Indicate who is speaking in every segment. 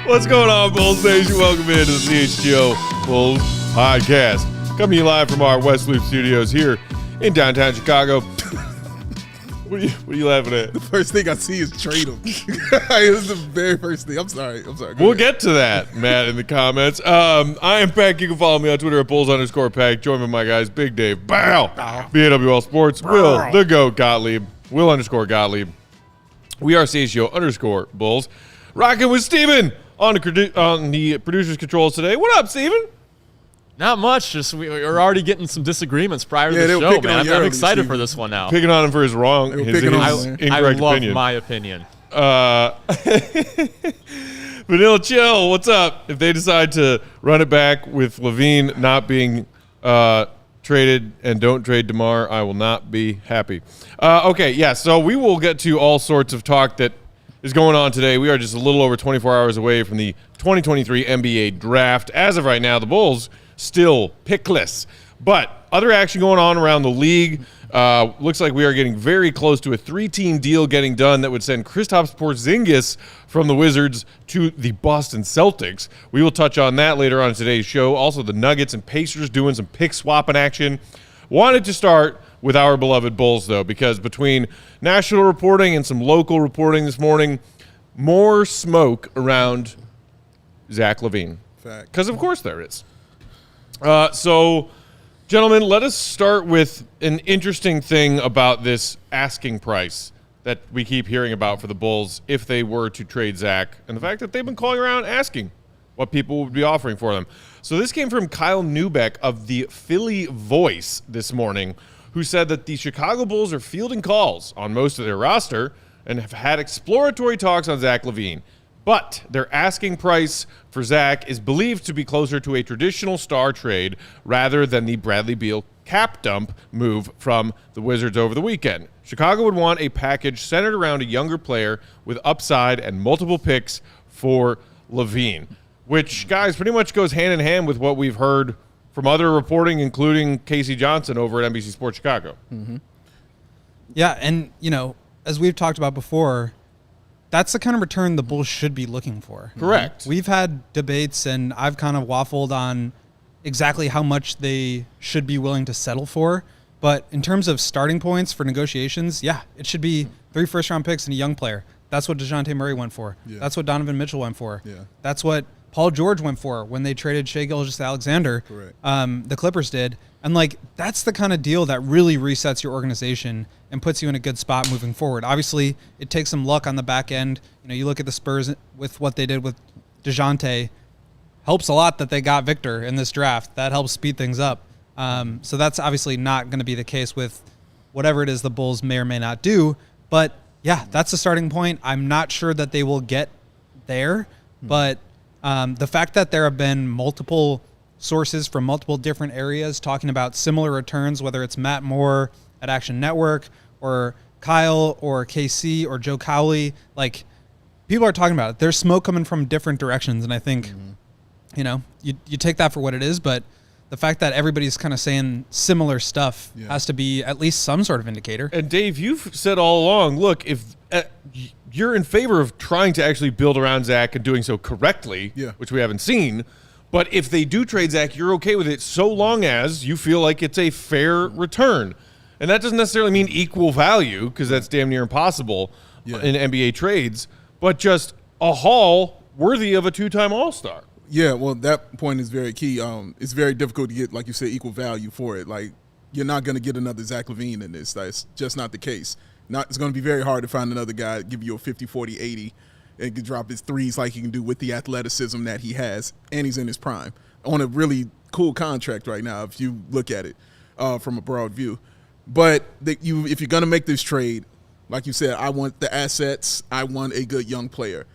Speaker 1: What's going on, Bulls Nation? Welcome into the CHGO Bulls Podcast. Coming to you live from our West Loop studios here in downtown Chicago. What are you laughing at?
Speaker 2: The first thing I see is trade them. It's the very first thing. I'm sorry.
Speaker 1: We'll get to that, Matt, in the comments. I am Peck. You can follow me on Twitter at Bulls_Peck. Join me, my guys, Big Dave, Bow, BAWL Sports, Will, the GOAT Gottlieb, Will_Gottlieb. We are CHGO_Bulls. Rocking with Steven on the producer's controls today. What up, Steven?
Speaker 3: Not much. Just we're already getting some disagreements prior to the show, man. I'm excited for this one now.
Speaker 1: Picking on him for his incorrect
Speaker 3: I love
Speaker 1: opinion.
Speaker 3: my opinion.
Speaker 1: Vanilla Chill, what's up? If they decide to run it back with LaVine not being traded and don't trade DeMar, I will not be happy. Okay, yeah, so we will get to all sorts of talk that is going on today. We are just a little over 24 hours away from the 2023 NBA draft. As of right now, the Bulls still pickless. But other action going on around the league. Looks like we are getting very close to a 3-team deal getting done that would send Kristaps Porzingis from the Wizards to the Boston Celtics. We will touch on that later on in today's show. Also, the Nuggets and Pacers doing some pick swapping action. Wanted to start with our beloved Bulls, though, because between national reporting and some local reporting this morning, more smoke around Zach LaVine. Because, of course, there is. So, gentlemen, let us start with an interesting thing about this asking price that we keep hearing about for the Bulls if they were to trade Zach, and the fact that they've been calling around asking what people would be offering for them. So this came from Kyle Neubeck of the Philly Voice this morning, who said that the Chicago Bulls are fielding calls on most of their roster and have had exploratory talks on Zach LaVine. But their asking price for Zach is believed to be closer to a traditional star trade rather than the Bradley Beal cap dump move from the Wizards over the weekend. Chicago would want a package centered around a younger player with upside and multiple picks for LaVine, which, guys, pretty much goes hand in hand with what we've heard from other reporting, including Casey Johnson over at NBC Sports Chicago.
Speaker 4: Mm-hmm. Yeah, and, as we've talked about before, that's the kind of return the Bulls should be looking for.
Speaker 1: Correct.
Speaker 4: We've had debates, and I've kind of waffled on exactly how much they should be willing to settle for. But in terms of starting points for negotiations, yeah, it should be 3 first-round picks and a young player. That's what DeJounte Murray went for. Yeah. That's what Donovan Mitchell went for.
Speaker 2: Yeah.
Speaker 4: That's what Paul George went for when they traded Shai Gilgeous-Alexander. The Clippers did. And, that's the kind of deal that really resets your organization and puts you in a good spot moving forward. Obviously, it takes some luck on the back end. You look at the Spurs with what they did with DeJounte. Helps a lot that they got Victor in this draft. That helps speed things up. So that's obviously not going to be the case with whatever it is the Bulls may or may not do. But, yeah, that's the starting point. I'm not sure that they will get there. But the fact that there have been multiple sources from multiple different areas talking about similar returns, whether it's Matt Moore at Action Network or Kyle or KC or Joe Cowley, people are talking about it. There's smoke coming from different directions, and I think, you take that for what it is, but the fact that everybody's kind of saying similar stuff has to be at least some sort of indicator.
Speaker 1: And Dave, you've said all along, look, if you're in favor of trying to actually build around Zach and doing so correctly, which we haven't seen, but if they do trade Zach, you're okay with it so long as you feel like it's a fair return. And that doesn't necessarily mean equal value, because that's damn near impossible in NBA trades, but just a haul worthy of a 2-time All-Star.
Speaker 2: Yeah, well, that point is very key. It's very difficult to get, like you said, equal value for it. You're not going to get another Zach LaVine in this. That's just not the case. It's going to be very hard to find another guy to give you a 50, 40, 80 and can drop his threes like he can do with the athleticism that he has, and he's in his prime on a really cool contract right now if you look at it from a broad view. But if you're going to make this trade, like you said, I want the assets, I want a good young player.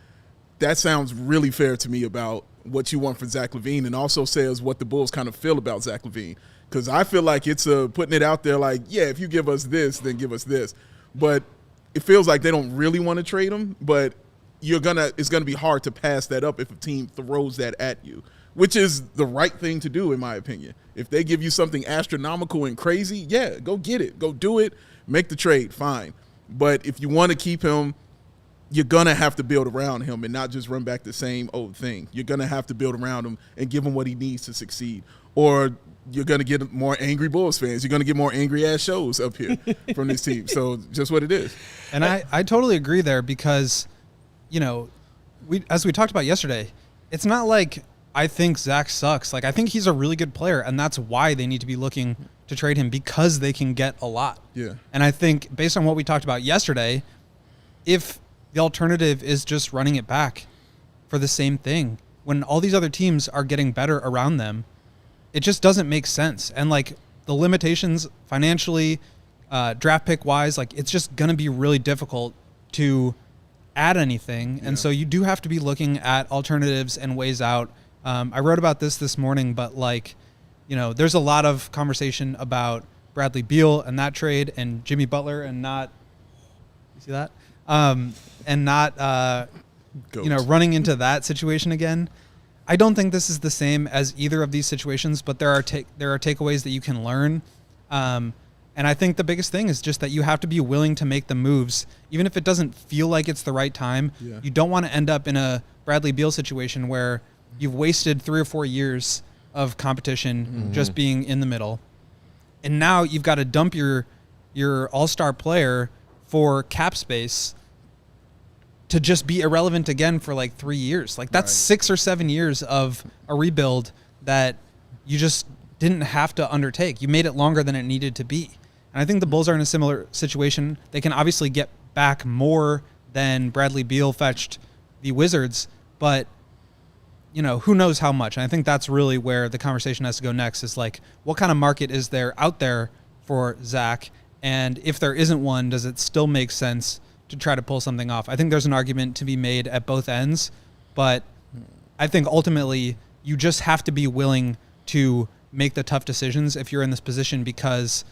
Speaker 2: That sounds really fair to me about what you want for Zach LaVine, and also says what the Bulls kind of feel about Zach LaVine. Because I feel like it's putting it out there like, yeah, if you give us this, then give us this. But it feels like they don't really want to trade him, but it's gonna be hard to pass that up if a team throws that at you, which is the right thing to do in my opinion. If they give you something astronomical and crazy, yeah, go get it, go do it, make the trade, fine. But if you want to keep him, you're gonna have to build around him and not just run back the same old thing. You're gonna have to build around him and give him what he needs to succeed, or you're going to get more angry Bulls fans. You're going to get more angry-ass shows up here from this team. So just what it is.
Speaker 4: And I totally agree there because, as we talked about yesterday, it's not like I think Zach sucks. Like, I think he's a really good player, and that's why they need to be looking to trade him, because they can get a lot.
Speaker 2: Yeah.
Speaker 4: And I think based on what we talked about yesterday, if the alternative is just running it back for the same thing, when all these other teams are getting better around them, it just doesn't make sense. And like the limitations financially, draft pick wise, like it's just going to be really difficult to add anything. Yeah. And so you do have to be looking at alternatives and ways out. I wrote about this morning, but there's a lot of conversation about Bradley Beal and that trade, and Jimmy Butler and not, you see that? And not, running into that situation again. I don't think this is the same as either of these situations, but there are takeaways that you can learn. And I think the biggest thing is just that you have to be willing to make the moves, even if it doesn't feel like it's the right time. Yeah. You don't want to end up in a Bradley Beal situation where you've wasted 3 or 4 years of competition just being in the middle. And now you've got to dump your all-star player for cap space to just be irrelevant again for like 3 years. Like that's 6 or 7 years of a rebuild that you just didn't have to undertake. You made it longer than it needed to be. And I think the Bulls are in a similar situation. They can obviously get back more than Bradley Beal fetched the Wizards, but who knows how much. And I think that's really where the conversation has to go next, is like, what kind of market is there out there for Zach? And if there isn't one, does it still make sense to try to pull something off? I think there's an argument to be made at both ends, but I think ultimately you just have to be willing to make the tough decisions if you're in this position, because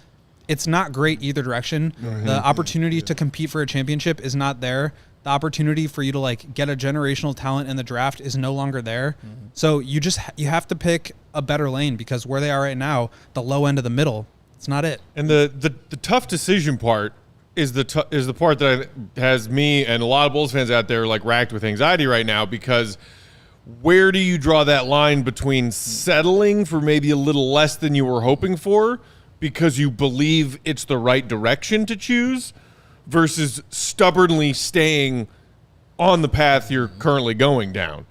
Speaker 4: it's not great either direction. The opportunity to compete for a championship is not there. The opportunity for you to like get a generational talent in the draft is no longer there. So you have to pick a better lane, because where they are right now, the low end of the middle, it's not it.
Speaker 1: And the tough decision part is the part that has me and a lot of Bulls fans out there like racked with anxiety right now, because where do you draw that line between settling for maybe a little less than you were hoping for because you believe it's the right direction to choose, versus stubbornly staying on the path you're currently going down?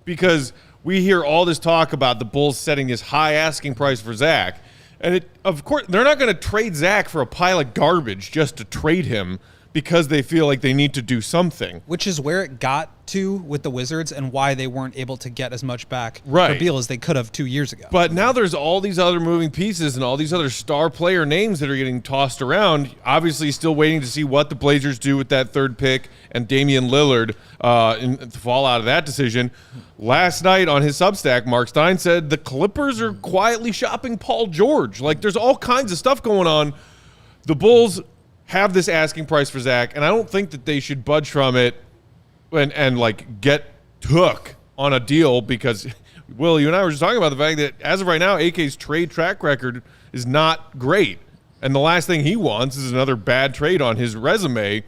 Speaker 1: Because we hear all this talk about the Bulls setting this high asking price for Zach. And of course, they're not going to trade Zach for a pile of garbage just to trade him because they feel like they need to do something.
Speaker 4: Which is where it got to with the Wizards and why they weren't able to get as much back
Speaker 1: for
Speaker 4: Beal as they could have 2 years ago.
Speaker 1: But now there's all these other moving pieces and all these other star player names that are getting tossed around. Obviously, still waiting to see what the Blazers do with that third pick and Damian Lillard in the fallout of that decision. Last night on his Substack, Mark Stein said the Clippers are quietly shopping Paul George. Like, there's all kinds of stuff going on. The Bulls have this asking price for Zach, and I don't think that they should budge from it and like get took on a deal, because Will, you and I were just talking about the fact that as of right now, AK's trade track record is not great, and the last thing he wants is another bad trade on his resume.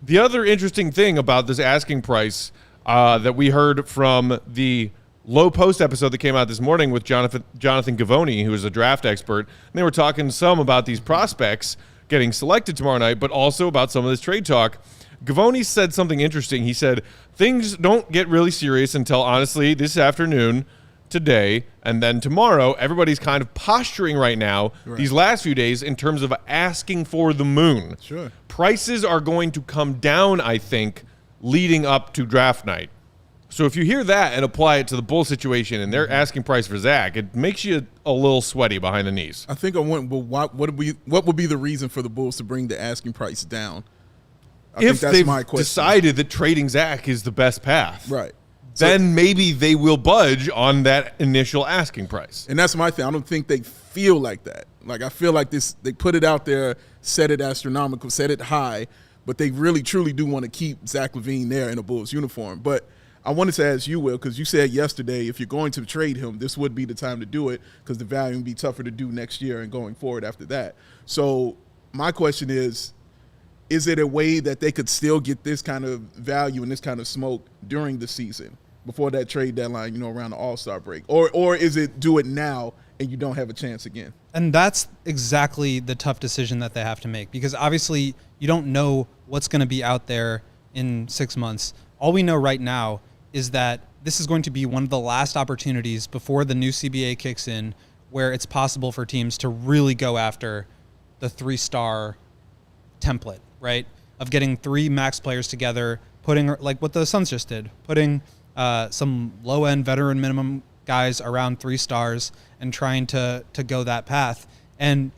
Speaker 1: The other interesting thing about this asking price that we heard from the Low Post episode that came out this morning with Jonathan Gavoni, who is a draft expert, and they were talking some about these prospects getting selected tomorrow night, but also about some of this trade talk. Gavoni said something interesting. He said, things don't get really serious until, honestly, this afternoon, today, and then tomorrow. Everybody's kind of posturing right now, these last few days, in terms of asking for the moon.
Speaker 2: Sure.
Speaker 1: Prices are going to come down, I think, leading up to draft night. So if you hear that and apply it to the Bulls situation and their asking price for Zach, it makes you a little sweaty behind the knees.
Speaker 2: I think I went, well, what would be the reason for the Bulls to bring the asking price down?
Speaker 1: If they've decided that trading Zach is the best path,
Speaker 2: right,
Speaker 1: then maybe they will budge on that initial asking price.
Speaker 2: And that's my thing. I don't think they feel like that. Like, I feel like they put it out there, set it astronomical, set it high, but they really, truly do want to keep Zach LaVine there in a Bulls uniform. But I wanted to ask you, Will, because you said yesterday if you're going to trade him, this would be the time to do it because the value would be tougher to do next year and going forward after that. So my question is it a way that they could still get this kind of value and this kind of smoke during the season before that trade deadline, around the All-Star break? Or is it do it now and you don't have a chance again?
Speaker 4: And that's exactly the tough decision that they have to make, because obviously you don't know what's going to be out there in 6 months. All we know right now is that this is going to be one of the last opportunities before the new CBA kicks in where it's possible for teams to really go after the 3-star template, right? Of getting 3 max players together, putting, like what the Suns just did, putting some low-end veteran minimum guys around 3 stars and trying to go that path. And,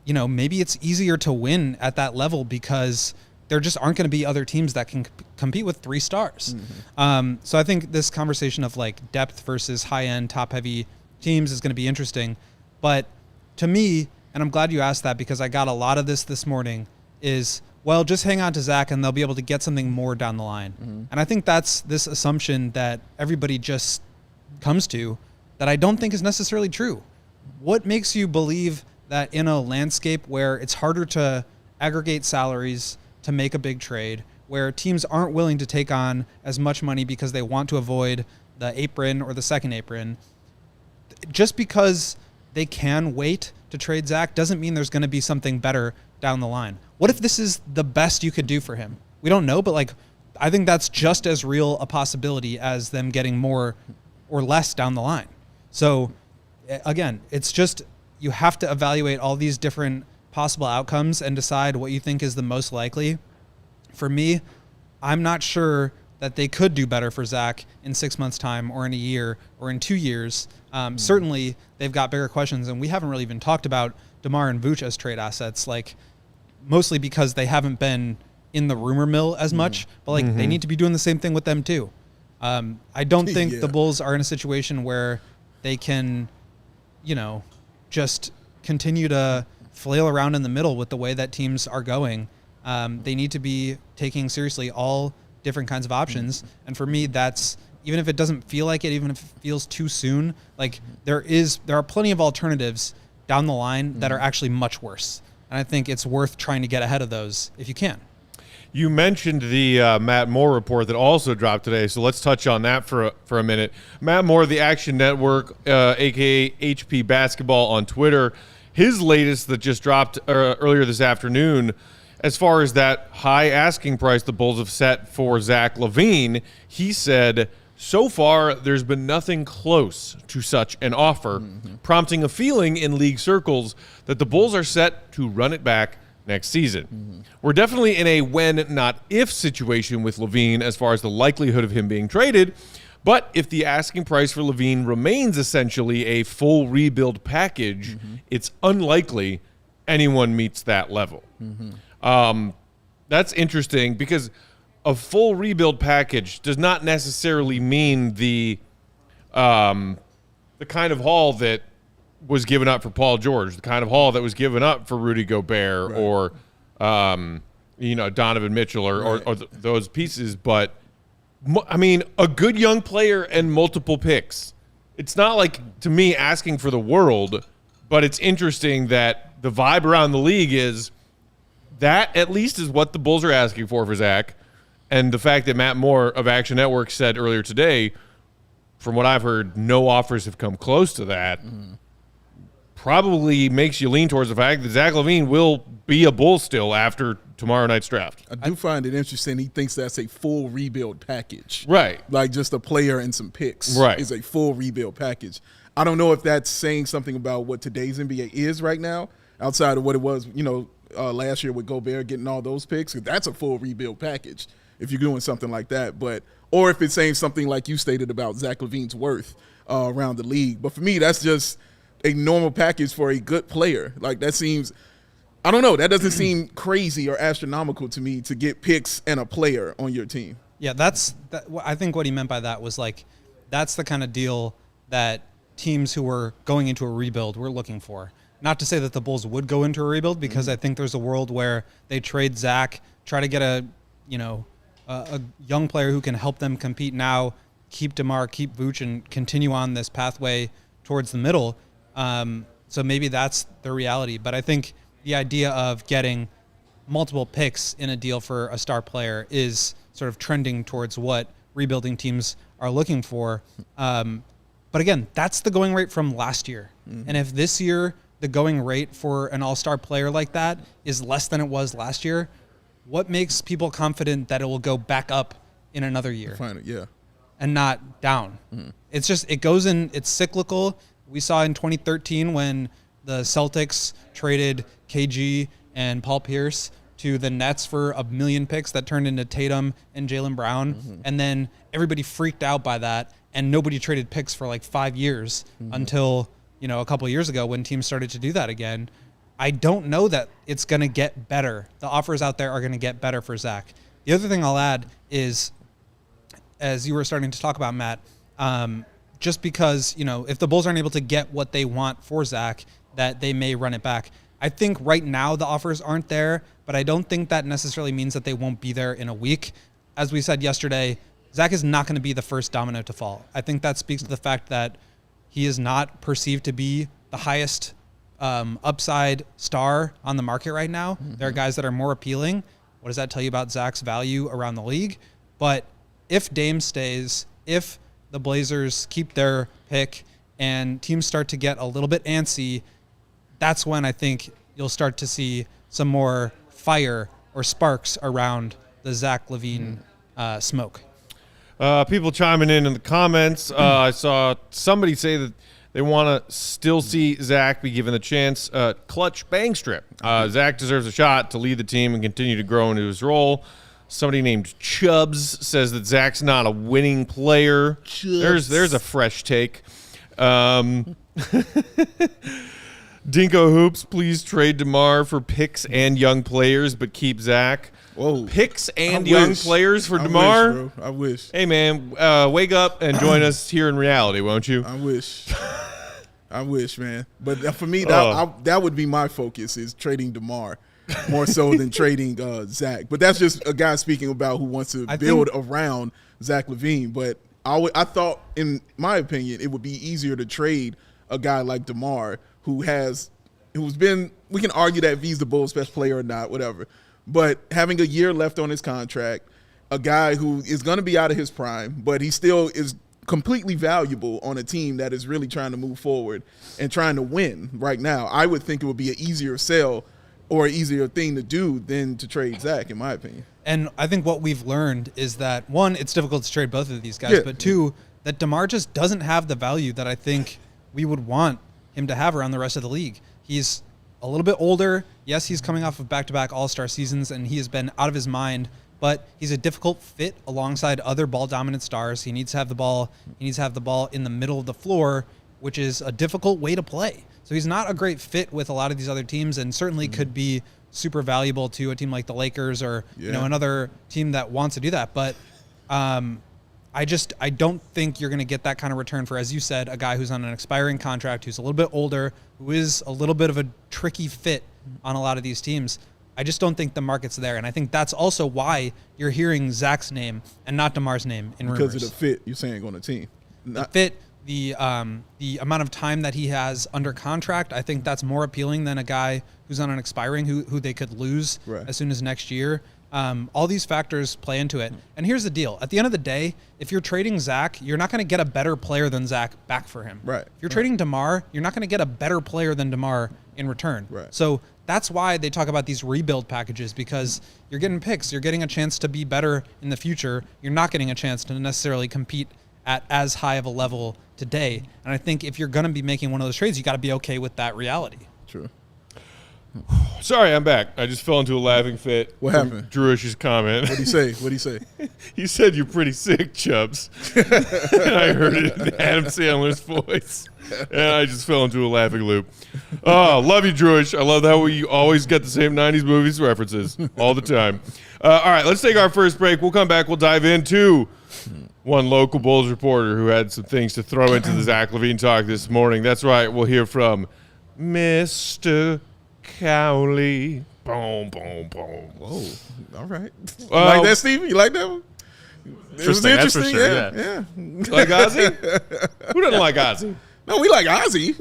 Speaker 4: maybe it's easier to win at that level because there just aren't going to be other teams that can compete with 3 stars. Mm-hmm. So I think this conversation of like depth versus high-end, top-heavy teams is going to be interesting. But to me, and I'm glad you asked that because I got a lot of this morning, is, well, just hang on to Zach and they'll be able to get something more down the line. Mm-hmm. And I think that's this assumption that everybody just comes to that I don't think is necessarily true. What makes you believe that in a landscape where it's harder to aggregate salaries to make a big trade, where teams aren't willing to take on as much money because they want to avoid the apron or the second apron, just because they can wait to trade Zach doesn't mean there's going to be something better down the line. What if this is the best you could do for him? We don't know, but I think that's just as real a possibility as them getting more or less down the line. So again, it's just, you have to evaluate all these different possible outcomes and decide what you think is the most likely. For me, I'm not sure that they could do better for Zach in 6 months' time or in a year or in 2 years. Certainly, they've got bigger questions, and we haven't really even talked about DeMar and Vooch as trade assets, mostly because they haven't been in the rumor mill as much, but they need to be doing the same thing with them too. I don't think the Bulls are in a situation where they can, just continue to flail around in the middle with the way that teams are going. They need to be taking seriously all different kinds of options. And for me, that's, even if it doesn't feel like it, even if it feels too soon, there are plenty of alternatives down the line that are actually much worse. And I think it's worth trying to get ahead of those if you can.
Speaker 1: You mentioned the Matt Moore report that also dropped today, so let's touch on that for a minute. Matt Moore, the Action Network, a.k.a. HP Basketball on Twitter, his latest that just dropped earlier this afternoon, as far as that high asking price the Bulls have set for Zach LaVine, he said, so far there's been nothing close to such an offer, prompting a feeling in league circles that the Bulls are set to run it back next season. We're definitely in a when, not if situation with LaVine as far as the likelihood of him being traded, but if the asking price for LaVine remains essentially a full rebuild package, it's unlikely anyone meets that level. That's interesting because a full rebuild package does not necessarily mean the kind of haul that was given up for Paul George, the kind of haul that was given up for Rudy Gobert or Donovan Mitchell or those pieces. But I mean, a good young player and multiple picks. It's not like, to me, asking for the world, but it's interesting that the vibe around the league is that at least is what the Bulls are asking for Zach. And the fact that Matt Moore of Action Network said earlier today, from what I've heard, no offers have come close to that, probably makes you lean towards the fact that Zach LaVine will be a Bull still after tomorrow night's draft.
Speaker 2: I do find it interesting. He thinks that's a full rebuild package.
Speaker 1: Right.
Speaker 2: Like just a player and some picks
Speaker 1: is
Speaker 2: a full rebuild package. I don't know if that's saying something about what today's NBA is right now, outside of what it was, last year with Gobert getting all those picks. That's a full rebuild package. if you're doing something like that. But or if it's saying something like you stated about Zach LaVine's worth around the league. But for me, that's just a normal package for a good player. Like that seems, I don't know, that doesn't seem crazy or astronomical to me to get picks and a player on your team.
Speaker 4: Yeah, I think what he meant by that was like, that's the kind of deal that teams who were going into a rebuild were looking for. Not to say that the Bulls would go into a rebuild, because I think there's a world where they trade Zach, try to get a young player who can help them compete now, keep DeMar, keep Vooch, and continue on this pathway towards the middle. So maybe that's the reality. But I think the idea of getting multiple picks in a deal for a star player is sort of trending towards what rebuilding teams are looking for. But again, that's the going rate from last year. And if this year the going rate for an all-star player like that is less than it was last year, what makes people confident that it will go back up in another year? And not down? It's just, it's cyclical. We saw in 2013 when the Celtics traded KG and Paul Pierce to the Nets for $1 million picks that turned into Tatum and Jaylen Brown. And then everybody freaked out by that, and nobody traded picks for like 5 years until, a couple of years ago when teams started to do that again. I don't know that it's going to get better. The offers out there are going to get better for Zach. The other thing I'll add is, as you were starting to talk about, Matt, just because, if the Bulls aren't able to get what they want for Zach, that they may run it back. I think right now the offers aren't there, but I don't think that necessarily means that they won't be there in a week. As we said yesterday, Zach is not going to be the first domino to fall. I think that speaks to the fact that he is not perceived to be the highest upside star on the market right now. There are guys that are more appealing. What does that tell you about Zach's value around the league? But if Dame stays, if the Blazers keep their pick and teams start to get a little bit antsy, that's when I think you'll start to see some more fire or sparks around the Zach LaVine smoke.
Speaker 1: People chiming in the comments. I saw somebody say that they want to still see Zach be given the chance. Clutch bang strip. Zach deserves a shot to lead the team and continue to grow into his role. Somebody named Chubbs says that Zach's not a winning player. There's a fresh take. Dinko Hoops, please trade DeMar for picks and young players, but keep Zach.
Speaker 2: Whoa.
Speaker 1: Picks and young players for DeMar?
Speaker 2: I wish.
Speaker 1: Hey, man, wake up and join us here in reality, won't you?
Speaker 2: I wish. I wish, man. But for me, that would be my focus, is trading DeMar more so than trading Zach. But that's just a guy speaking about who wants to build around Zach LaVine. But I thought, in my opinion, it would be easier to trade a guy like DeMar who's been, we can argue that if he's the Bulls' best player or not, whatever. But having a year left on his contract, a guy who is going to be out of his prime, but he still is completely valuable on a team that is really trying to move forward and trying to win right now, I would think it would be an easier sell or an easier thing to do than to trade Zach, in my opinion.
Speaker 4: And I think what we've learned is that, one, it's difficult to trade both of these guys, but two, that DeMar just doesn't have the value that I think we would want him to have around the rest of the league. He's a little bit older. Yes, he's coming off of back-to-back all-star seasons, and he has been out of his mind, but he's a difficult fit alongside other ball-dominant stars. He needs to have the ball. He needs to have the ball in the middle of the floor, which is a difficult way to play. So he's not a great fit with a lot of these other teams, and certainly could be super valuable to a team like the Lakers or another team that wants to do that. But I don't think you're going to get that kind of return for, as you said, a guy who's on an expiring contract, who's a little bit older, who is a little bit of a tricky fit on a lot of these teams. I just don't think the market's there. And I think that's also why you're hearing Zach's name and not DeMar's name in rumors.
Speaker 2: Because of the fit you're saying on the team.
Speaker 4: The fit, the amount of time that he has under contract, I think that's more appealing than a guy who's on an expiring, who they could lose as soon as next year. All these factors play into it. And here's the deal. At the end of the day, if you're trading Zach, you're not going to get a better player than Zach back for him.
Speaker 2: Right.
Speaker 4: If you're trading DeMar, you're not going to get a better player than DeMar in return.
Speaker 2: Right.
Speaker 4: So that's why they talk about these rebuild packages, because you're getting picks. You're getting a chance to be better in the future. You're not getting a chance to necessarily compete at as high of a level today. And I think if you're going to be making one of those trades, you got to be okay with that reality.
Speaker 2: True.
Speaker 1: Sorry, I'm back. I just fell into a laughing fit.
Speaker 2: What happened?
Speaker 1: Drewish's comment.
Speaker 2: What'd he say?
Speaker 1: He said, "You're pretty sick, Chubbs." And I heard it in Adam Sandler's voice. And I just fell into a laughing loop. Oh, love you, Drewish. I love how we always get the same 90s movies references all the time. All right, let's take our first break. We'll come back. We'll dive into one local Bulls reporter who had some things to throw into the Zach LaVine talk this morning. That's right. We'll hear from Mr. Cowley. Boom, boom, boom.
Speaker 2: Whoa. All right. You like that, Stevie? You like that one? It was interesting.
Speaker 3: Sure,
Speaker 2: yeah.
Speaker 1: Like Ozzy? Who doesn't like Ozzy?
Speaker 2: No, we like Ozzy.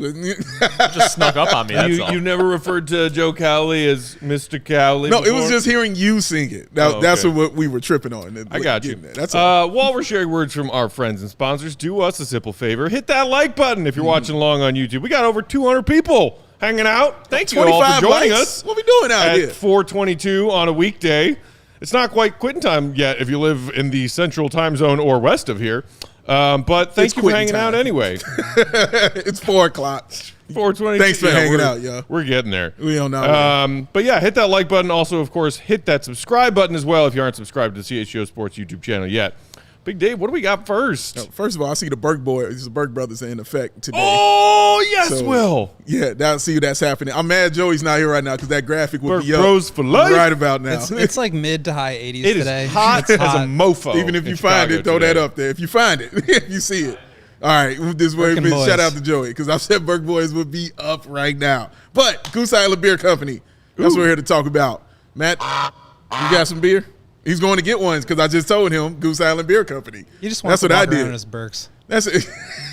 Speaker 3: Just snuck up on me. That's all.
Speaker 1: You never referred to Joe Cowley as Mr. Cowley
Speaker 2: No,
Speaker 1: before?
Speaker 2: it was just hearing you sing it. That's what we were tripping on.
Speaker 1: I got you.
Speaker 2: That's all.
Speaker 1: While we're sharing words from our friends and sponsors, do us a simple favor. Hit that like button if you're watching along on YouTube. We got over 200 people hanging out. Thank you all for joining us.
Speaker 2: What we doing out
Speaker 1: at
Speaker 2: here?
Speaker 1: 4:22 on a weekday. It's not quite quitting time yet if you live in the central time zone or west of here. But thank you for hanging out anyway.
Speaker 2: It's 4 o'clock.
Speaker 1: 4:20.
Speaker 2: Thanks for hanging out, yo.
Speaker 1: We're getting there.
Speaker 2: We don't know.
Speaker 1: But yeah, hit that like button. Also, of course, hit that subscribe button as well if you aren't subscribed to the CHGO Sports YouTube channel yet. Big Dave, what do we got first?
Speaker 2: First of all, I see the Burke boys, the Burke brothers are in effect today.
Speaker 1: Oh, yes,
Speaker 2: So,
Speaker 1: Will.
Speaker 2: Yeah, that's happening. I'm mad Joey's not here right now because that graphic would
Speaker 1: Burke
Speaker 2: be up
Speaker 1: Bros for life.
Speaker 2: right about now.
Speaker 4: It's like mid to high 80s
Speaker 1: It is
Speaker 4: today.
Speaker 1: hot
Speaker 4: It's
Speaker 1: as a mofo.
Speaker 2: Even if
Speaker 1: in
Speaker 2: you find
Speaker 1: Chicago
Speaker 2: it, throw that
Speaker 1: today.
Speaker 2: up there. If you find it, if you see it. All right, this way,
Speaker 4: Burke and
Speaker 2: shout
Speaker 4: boys.
Speaker 2: out to Joey because I said Burke Boys would be up right now. But Goose Island Beer Company, that's what we're here to talk about. Matt, you got some beer? He's going to get ones because I just told him Goose Island Beer Company.
Speaker 4: He just wants
Speaker 2: That's
Speaker 4: to
Speaker 2: what I
Speaker 4: walk around
Speaker 2: did.
Speaker 4: in his Burks.
Speaker 2: That's it.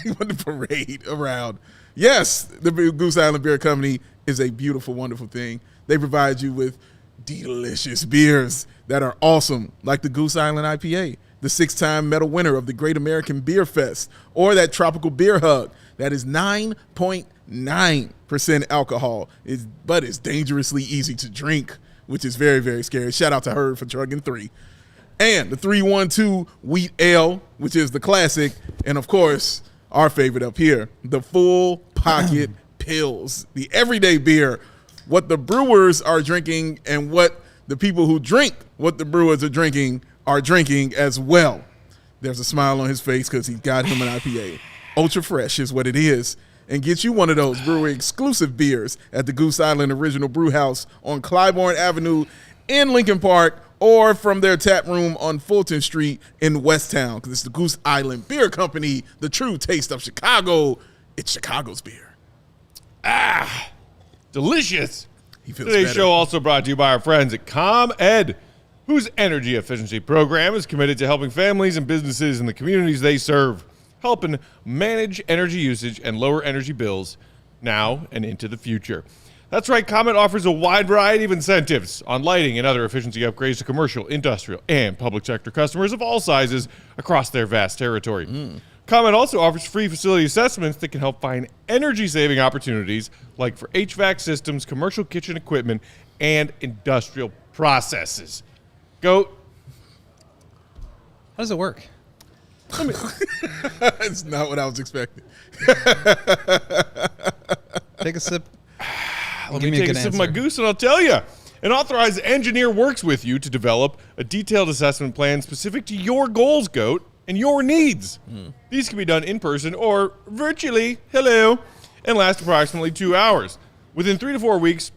Speaker 2: He went to parade around. Yes, the Goose Island Beer Company is a beautiful, wonderful thing. They provide you with delicious beers that are awesome, like the Goose Island IPA, the 6-time medal winner of the Great American Beer Fest, or that Tropical Beer Hug that is 9.9% alcohol, but it's dangerously easy to drink, which is very, very scary. Shout out to her for chugging 3. And the 312 Wheat Ale, which is the classic, and of course, our favorite up here, the Full Pocket Pills, the everyday beer, what the brewers are drinking and what the people who drink what the brewers are drinking as well. There's a smile on his face because he got him an IPA. Ultra fresh is what it is. And get you one of those brewery exclusive beers at the Goose Island Original Brew House on Clybourne Avenue in Lincoln Park, or from their tap room on Fulton Street in Westtown, because it's the Goose Island Beer Company, the true taste of Chicago. It's Chicago's beer.
Speaker 1: Delicious.
Speaker 2: He feels
Speaker 1: Today's
Speaker 2: better.
Speaker 1: show also brought to you by our friends at ComEd, whose energy efficiency program is committed to helping families and businesses in the communities they serve, helping manage energy usage and lower energy bills now and into the future. That's right, ComEd offers a wide variety of incentives on lighting and other efficiency upgrades to commercial, industrial, and public sector customers of all sizes across their vast territory. ComEd also offers free facility assessments that can help find energy-saving opportunities like for HVAC systems, commercial kitchen equipment, and industrial processes. Goat.
Speaker 4: How does it work?
Speaker 2: That's not what I was expecting.
Speaker 4: Take a sip.
Speaker 1: Let
Speaker 4: Give
Speaker 1: me
Speaker 4: me a
Speaker 1: take a
Speaker 4: good
Speaker 1: sip of my
Speaker 4: answer.
Speaker 1: goose and I'll tell you. An authorized engineer works with you to develop a detailed assessment plan specific to your goals, Goat, and your needs. These can be done in person or virtually, and last approximately 2 hours. Within 3 to 4 weeks,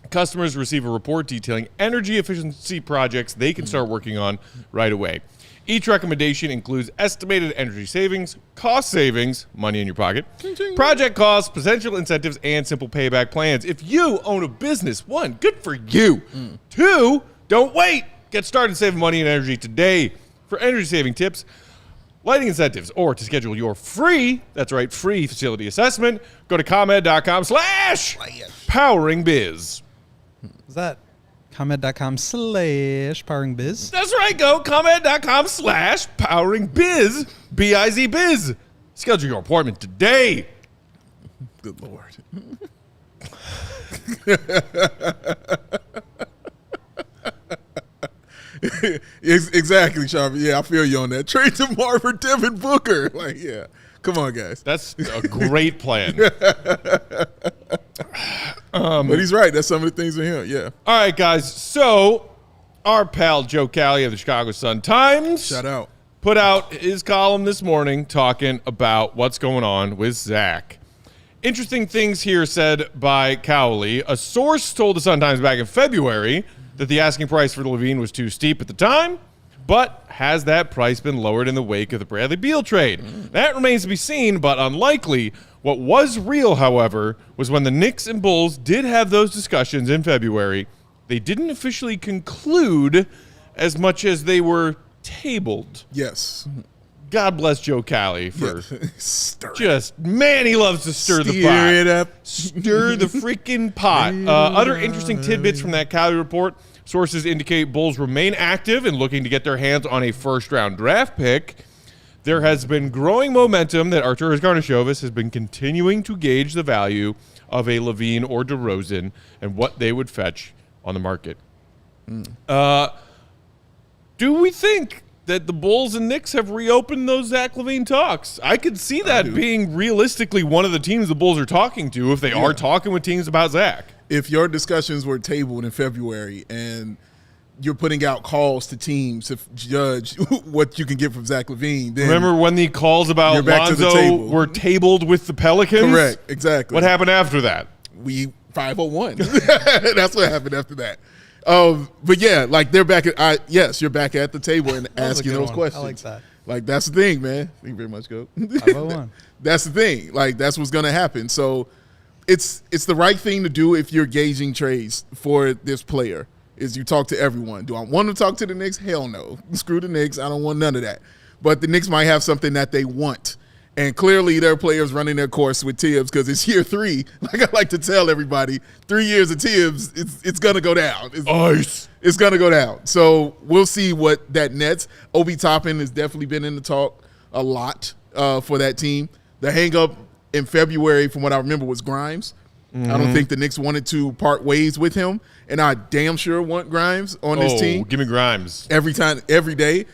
Speaker 1: customers receive a report detailing energy efficiency projects they can start working on right away. Each recommendation includes estimated energy savings, cost savings, money in your pocket, project costs, potential incentives, and simple payback plans. If you own a business, 1, good for you. 2, don't wait. Get started saving money and energy today. For energy saving tips, lighting incentives, or to schedule your free, that's right, free facility assessment, go to ComEd.com/poweringbiz.
Speaker 4: Is that ComEd.com/poweringbiz?
Speaker 1: That's right, go ComEd.com/poweringbiz, B-I-Z-biz. Schedule your appointment today.
Speaker 2: Good Lord. Exactly, Sharpie. Yeah, I feel you on that. Trade tomorrow for Devin Booker. Like, yeah. Come on, guys.
Speaker 1: That's a great plan.
Speaker 2: But he's right. That's some of the things in here. Yeah.
Speaker 1: All right, guys. So our pal Joe Cowley of the Chicago Sun-Times
Speaker 2: Shout out.
Speaker 1: put out his column this morning talking about what's going on with Zach. Interesting things here said by Cowley. A source told the Sun-Times back in February that the asking price for LaVine was too steep at the time, but has that price been lowered in the wake of the Bradley Beal trade? That remains to be seen, but unlikely. What was real, however, was when the Knicks and Bulls did have those discussions in February, they didn't officially conclude as much as they were tabled.
Speaker 2: Yes.
Speaker 1: God bless Joe Cowley for
Speaker 2: Yeah.
Speaker 1: man, he loves to stir the pot.
Speaker 2: Stir it up.
Speaker 1: Stir the freaking pot. Other interesting tidbits from that Cowley report. Sources indicate Bulls remain active and looking to get their hands on a first-round draft pick. There has been growing momentum that Arturas Karnisovas has been continuing to gauge the value of a LaVine or DeRozan and what they would fetch on the market. Do we think that the Bulls and Knicks have reopened those Zach LaVine talks? I could see that being realistically one of the teams the Bulls are talking to if they are talking with teams about Zach.
Speaker 2: If your discussions were tabled in February and you're putting out calls to teams to judge what you can get from Zach LaVine, then
Speaker 1: remember when the calls about Lonzo were tabled with the Pelicans?
Speaker 2: Correct, exactly.
Speaker 1: What happened after that?
Speaker 2: We 501. That's what happened after that. But yeah, like they're back at yes, you're back at the table and asking those questions.
Speaker 4: I like that.
Speaker 2: Like that's the thing, man. Thank you very much, Go.
Speaker 4: 501.
Speaker 2: That's the thing. Like that's what's gonna happen. So it's the right thing to do if you're gauging trades for this player. Is you talk to everyone. Do I want to talk to the Knicks? Hell no. Screw the Knicks. I don't want none of that. But the Knicks might have something that they want. And clearly there are players running their course with Tibbs because it's year 3. Like I like to tell everybody, 3 years of Tibbs, it's going to go down. It's going to go down. So we'll see what that nets. Obi Toppin has definitely been in the talk a lot for that team. The hang-up in February, from what I remember, was Grimes. I don't think the Knicks wanted to part ways with him, and I damn sure want Grimes on this team.
Speaker 1: Give me Grimes.
Speaker 2: Every time, every day.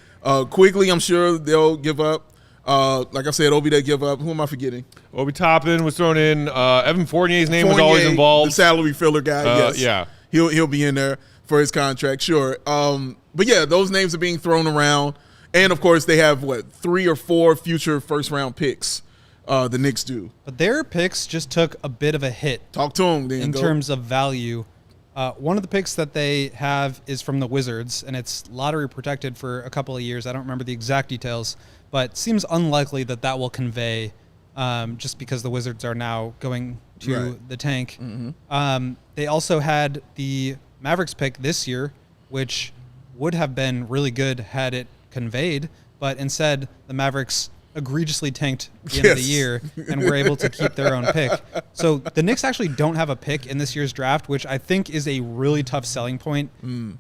Speaker 2: Quigley, I'm sure they'll give up. Like I said, Obi, they give up. Who am I forgetting?
Speaker 1: Obi Toppin was thrown in. Evan Fournier's name was always involved.
Speaker 2: The salary filler guy, yes.
Speaker 1: Yeah.
Speaker 2: He'll be in there for his contract, sure. But, yeah, those names are being thrown around. And, of course, they have, 3 or 4 future first-round picks. The Knicks do.
Speaker 4: But their picks just took a bit of a hit.
Speaker 2: Talk to them.
Speaker 4: In terms of value. One of the picks that they have is from the Wizards, and it's lottery protected for a couple of years. I don't remember the exact details, but seems unlikely that will convey just because the Wizards are now going to the tank. Mm-hmm. They also had the Mavericks pick this year, which would have been really good had it conveyed, but instead the Mavericks egregiously tanked the end of the year and were able to keep their own pick. So the Knicks actually don't have a pick in this year's draft, which I think is a really tough selling point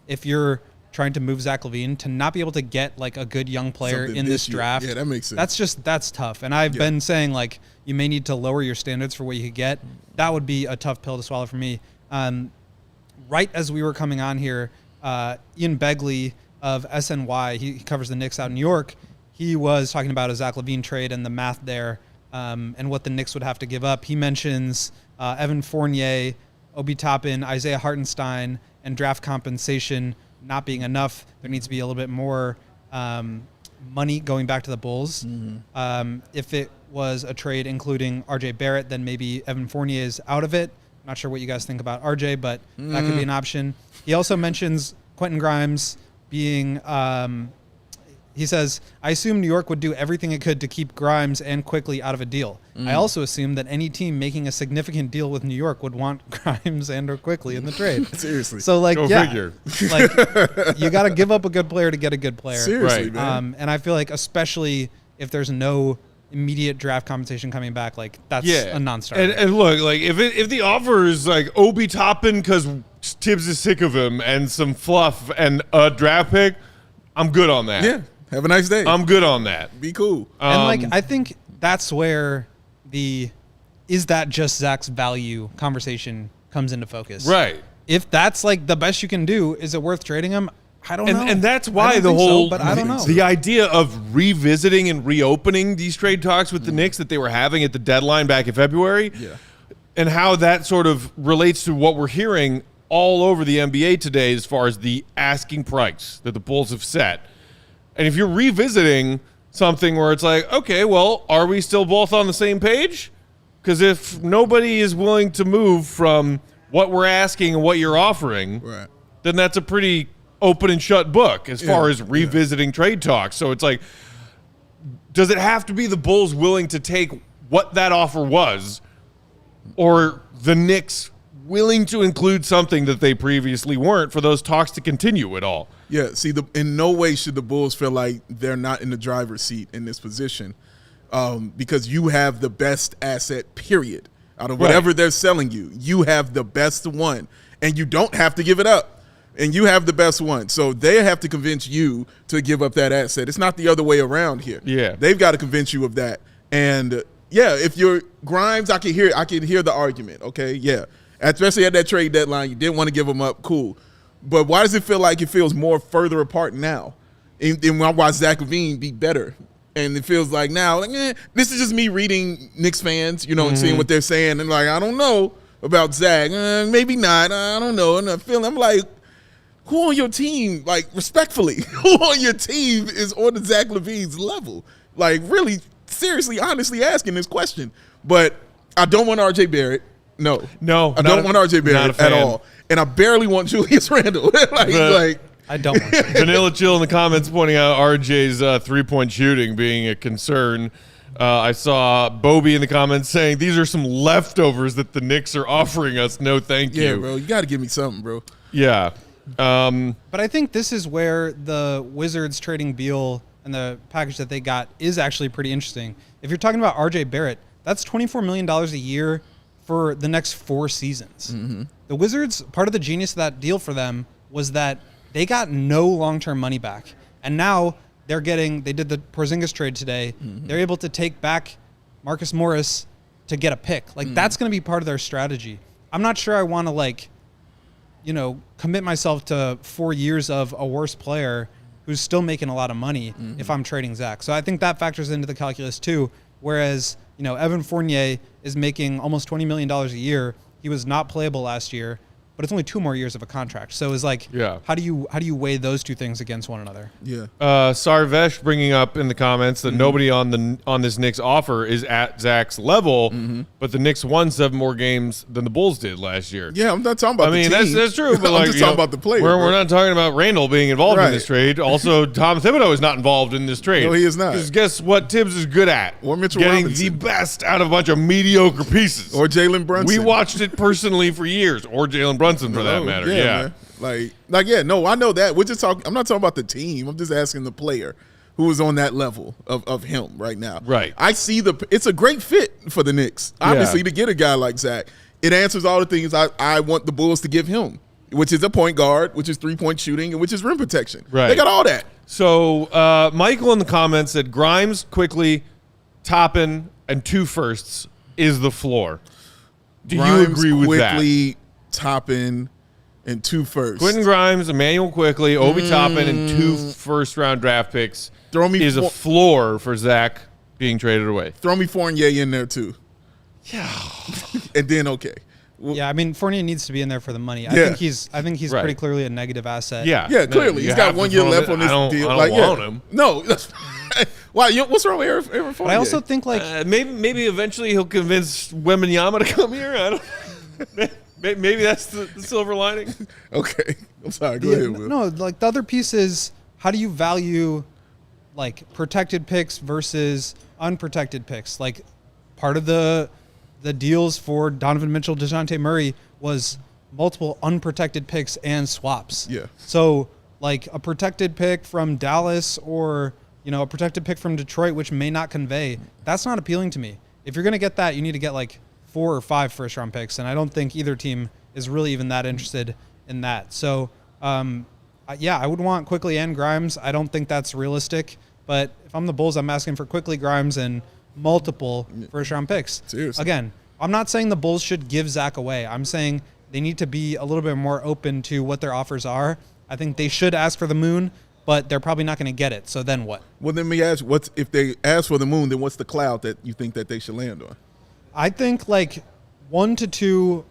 Speaker 4: if you're trying to move Zach LaVine, to not be able to get a good young player in this draft.
Speaker 2: Yeah, that makes sense.
Speaker 4: That's tough. And I've been saying you may need to lower your standards for what you could get. That would be a tough pill to swallow for me. Right as we were coming on here, Ian Begley of SNY, he covers the Knicks out in New York. He was talking about a Zach LaVine trade and the math there and what the Knicks would have to give up. He mentions Evan Fournier, Obi Toppin, Isaiah Hartenstein, and draft compensation not being enough. There needs to be a little bit more money going back to the Bulls. Mm-hmm. If it was a trade including RJ Barrett, then maybe Evan Fournier is out of it. I'm not sure what you guys think about RJ, but that could be an option. He also mentions Quentin Grimes being he says, I assume New York would do everything it could to keep Grimes and Quickly out of a deal. I also assume that any team making a significant deal with New York would want Grimes and or Quickly in the trade.
Speaker 2: Seriously.
Speaker 4: So
Speaker 1: Go figure.
Speaker 4: You got to give up a good player to get a good player.
Speaker 2: Seriously,
Speaker 1: Right.
Speaker 2: man.
Speaker 4: And I feel like especially if there's no immediate draft compensation coming back, that's a non-starter.
Speaker 1: And look, if the offer is Obi Toppin because Tibbs is sick of him and some fluff and a draft pick, I'm good on that.
Speaker 2: Yeah. Have a nice day.
Speaker 1: I'm good on that.
Speaker 2: Be cool.
Speaker 4: And I think that's where is that just Zach's value conversation comes into focus.
Speaker 1: Right.
Speaker 4: If that's the best you can do, is it worth trading him? I don't know.
Speaker 1: And that's
Speaker 4: I
Speaker 1: why
Speaker 4: don't
Speaker 1: the
Speaker 4: think
Speaker 1: whole
Speaker 4: but I don't know.
Speaker 1: the idea of revisiting and reopening these trade talks with the Knicks that they were having at the deadline back in February.
Speaker 2: Yeah.
Speaker 1: and how that sort of relates to what we're hearing all over the NBA today as far as the asking price that the Bulls have set. And if you're revisiting something where it's like, okay, well, are we still both on the same page? Because if nobody is willing to move from what we're asking and what you're offering,
Speaker 2: right,
Speaker 1: then that's a pretty open and shut book as far as revisiting trade talks. So it's like, does it have to be the Bulls willing to take what that offer was, or the Knicks willing to include something that they previously weren't for those talks to continue at all?
Speaker 2: Yeah, see, in no way should the Bulls feel like they're not in the driver's seat in this position, because you have the best asset, period. Out of whatever they're selling you, you have the best one, and you don't have to give it up. And you have the best one. So they have to convince you to give up that asset. It's not the other way around here.
Speaker 1: Yeah.
Speaker 2: They've got to convince you of that. And, yeah, if you're Grimes, I can hear the argument, okay? Yeah. Especially at that trade deadline, you didn't want to give him up. Cool. But why does it feel like it feels more further apart now? And why Zach LaVine be better? And it feels like now, this is just me reading Knicks fans, and seeing what they're saying. And, like, I don't know about Zach. Maybe not. I don't know. And I'm like, who on your team, like, respectfully, who on your team is on the Zach LaVine's level? Like, really, seriously, honestly asking this question. But I don't want RJ Barrett. No, I don't want RJ Barrett at all. And I barely want Julius Randle.
Speaker 4: I don't want to.
Speaker 1: Vanilla Chill in the comments pointing out RJ's 3-point shooting being a concern. I saw Bobby in the comments saying, these are some leftovers that the Knicks are offering us. No, thank you.
Speaker 2: Yeah, bro, you got to give me something, bro.
Speaker 1: Yeah.
Speaker 4: But I think this is where the Wizards trading Beal and the package that they got is actually pretty interesting. If you're talking about RJ Barrett, that's $24 million a year for the next 4 seasons. Mm-hmm. The Wizards, part of the genius of that deal for them was that they got no long-term money back. And now they did the Porzingis trade today. Mm-hmm. They're able to take back Marcus Morris to get a pick. Like, that's going to be part of their strategy. I'm not sure I want to, commit myself to 4 years of a worse player who's still making a lot of money if I'm trading Zach. So I think that factors into the calculus too. Whereas, Evan Fournier is making almost $20 million a year. He was not playable last year, but it's only 2 more years of a contract. So it's like, how do you weigh those two things against one another?
Speaker 2: Yeah.
Speaker 1: Sarvesh bringing up in the comments that nobody on this Knicks offer is at Zach's level, but the Knicks won 7 more games than the Bulls did last year.
Speaker 2: Yeah, I'm not talking about the team.
Speaker 1: That's true, but
Speaker 2: I'm just talking about the player.
Speaker 1: We're not talking about Randall being involved in this trade. Also, Tom Thibodeau is not involved in this trade.
Speaker 2: No, he is not.
Speaker 1: Because guess what Tibbs is good at?
Speaker 2: Or Mitchell
Speaker 1: Getting
Speaker 2: Robinson.
Speaker 1: the best out of a bunch of mediocre pieces.
Speaker 2: Or Jalen Brunson.
Speaker 1: We watched it personally for years. Or Jalen Brunson for that matter. Yeah.
Speaker 2: Man. I know that. I'm not talking about the team. I'm just asking the player who is on that level of him right now.
Speaker 1: Right.
Speaker 2: I see it's a great fit for the Knicks. Obviously, to get a guy like Zach, it answers all the things I want the Bulls to give him, which is a point guard, which is 3-point shooting, and which is rim protection.
Speaker 1: Right.
Speaker 2: They got all that.
Speaker 1: So Michael in the comments said Grimes, Quickly, Toppin, and 2 firsts is the floor. Do you agree with that?
Speaker 2: Quickly, Toppin, and 2 firsts.
Speaker 1: Quentin Grimes, Emmanuel Quickly, Obi Toppin, and 2 first-round draft picks is a floor for Zach being traded away.
Speaker 2: Throw me Fournier in there, too.
Speaker 1: Yeah.
Speaker 2: And then, okay.
Speaker 4: Yeah, I mean, Fournier needs to be in there for the money. I think he's pretty clearly a negative asset.
Speaker 1: Yeah,
Speaker 2: clearly. He's got 1 year left on this deal.
Speaker 1: I don't want him.
Speaker 2: No. Why? What's wrong with Aaron Fournier?
Speaker 4: But I also think,
Speaker 1: maybe eventually he'll convince Wembanyama to come here. I don't Maybe that's the silver lining.
Speaker 2: Okay. I'm sorry. Go ahead, Will.
Speaker 4: No, the other piece is, how do you value, protected picks versus unprotected picks? Part of the deals for Donovan Mitchell, DeJounte Murray was multiple unprotected picks and swaps.
Speaker 2: Yeah.
Speaker 4: So, a protected pick from Dallas or, a protected pick from Detroit, which may not convey, that's not appealing to me. If you're going to get that, you need to get, 4 or 5 first-round picks, and I don't think either team is really even that interested in that. So, I would want Quickly and Grimes. I don't think that's realistic, but if I'm the Bulls, I'm asking for Quickly, Grimes, and multiple first-round picks.
Speaker 2: Seriously.
Speaker 4: Again, I'm not saying the Bulls should give Zach away. I'm saying they need to be a little bit more open to what their offers are. I think they should ask for the moon, but they're probably not going to get it. So then what?
Speaker 2: Well, then me ask, if they ask for the moon, then what's the cloud that you think that they should land on?
Speaker 4: I think 1 to 2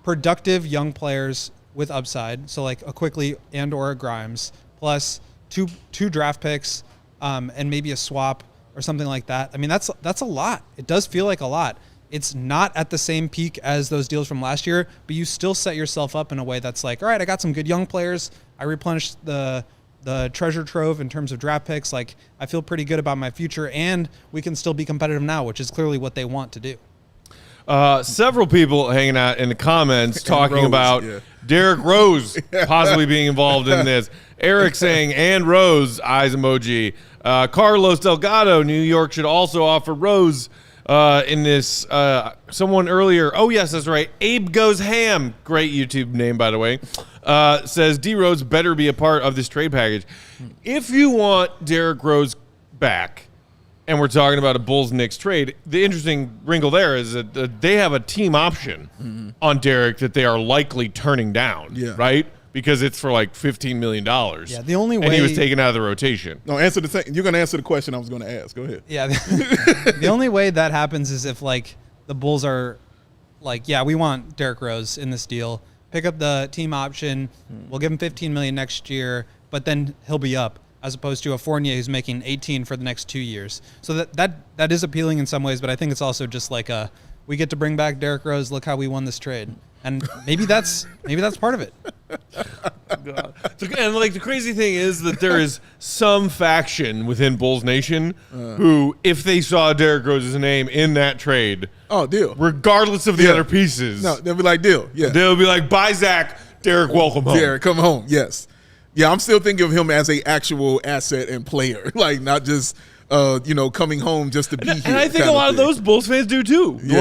Speaker 4: productive young players with upside, so like a Quickly and or a Grimes, plus two draft picks, and maybe a swap or something like that. I mean, that's a lot. It does feel like a lot. It's not at the same peak as those deals from last year, but you still set yourself up in a way that's like, all right, I got some good young players. I replenished the treasure trove in terms of draft picks. Like, I feel pretty good about my future, and we can still be competitive now, which is clearly what they want to do.
Speaker 1: Several people hanging out in the comments talking about Derrick Rose possibly being involved in this. Eric saying, and Rose, eyes emoji. Carlos Delgado, New York should also offer Rose in this. Someone earlier, oh yes, that's right, Abe Goes Ham, great YouTube name, by the way, says D Rose better be a part of this trade package. If you want Derrick Rose back, and we're talking about a Bulls-Knicks trade, the interesting wrinkle there is that they have a team option on Derrick that they are likely turning down, right? Because it's for like $15 million.
Speaker 4: Yeah, the only way...
Speaker 1: And he was taken out of the rotation.
Speaker 2: No, answer the thing. You're going to answer the question I was going to ask. Go ahead.
Speaker 4: Yeah, the only way that happens is if, like, the Bulls are like, yeah, we want Derrick Rose in this deal. Pick up the team option. We'll give him $15 million next year, but then he'll be up, as opposed to a Fournier who's making 18 for the next 2 years. So that is appealing in some ways, but I think it's also just like we get to bring back Derrick Rose. Look how we won this trade, and maybe that's part of it.
Speaker 1: And like the crazy thing is that there is some faction within Bulls Nation who, if they saw Derrick Rose's name in that trade,
Speaker 2: deal,
Speaker 1: regardless of the other pieces,
Speaker 2: they'll be like, deal,
Speaker 1: they'll be like, bye Zach, Derrick, welcome home.
Speaker 2: Derrick, come home, yes. Yeah, I'm still thinking of him as a actual asset and player, like not just coming home just to be here.
Speaker 1: And I think a lot of those Bulls fans do too. The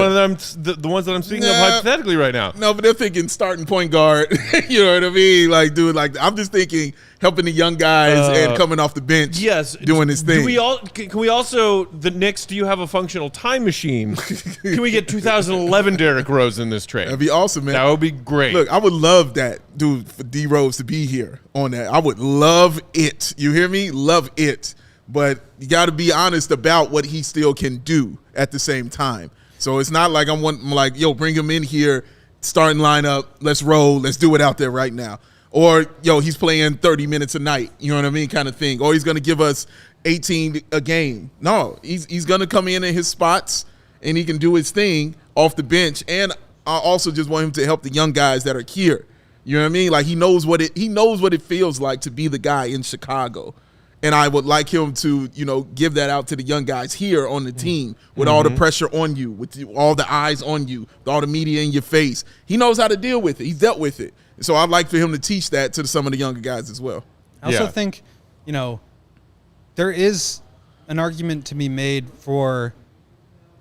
Speaker 1: ones that I'm speaking of hypothetically right now.
Speaker 2: No, but they're thinking starting point guard. You know what I mean? Like doing like I'm just thinking helping the young guys and coming off the bench.
Speaker 1: Yes,
Speaker 2: doing this thing.
Speaker 1: Can we also the Knicks? Do you have a functional time machine? Can we get 2011 Derrick Rose in this trade?
Speaker 2: That'd be awesome, man.
Speaker 1: That would be great.
Speaker 2: Look, I would love that, dude, for D Rose to be here on that. I would love it. You hear me? Love it. But you got to be honest about what he still can do at the same time. So it's not like I'm like, yo, bring him in here, starting lineup, let's roll, let's do it out there right now. Or, yo, he's playing 30 minutes a night, you know what I mean, kind of thing. Or he's going to give us 18 a game. No, he's going to come in his spots, and he can do his thing off the bench. And I also just want him to help the young guys that are here. You know what I mean? Like he knows what it feels like to be the guy in Chicago. And I would like him to, give that out to the young guys here on the team with all the pressure on you, with all the eyes on you, with all the media in your face. He knows how to deal with it. He's dealt with it. So I'd like for him to teach that to some of the younger guys as well.
Speaker 4: I also think, there is an argument to be made for,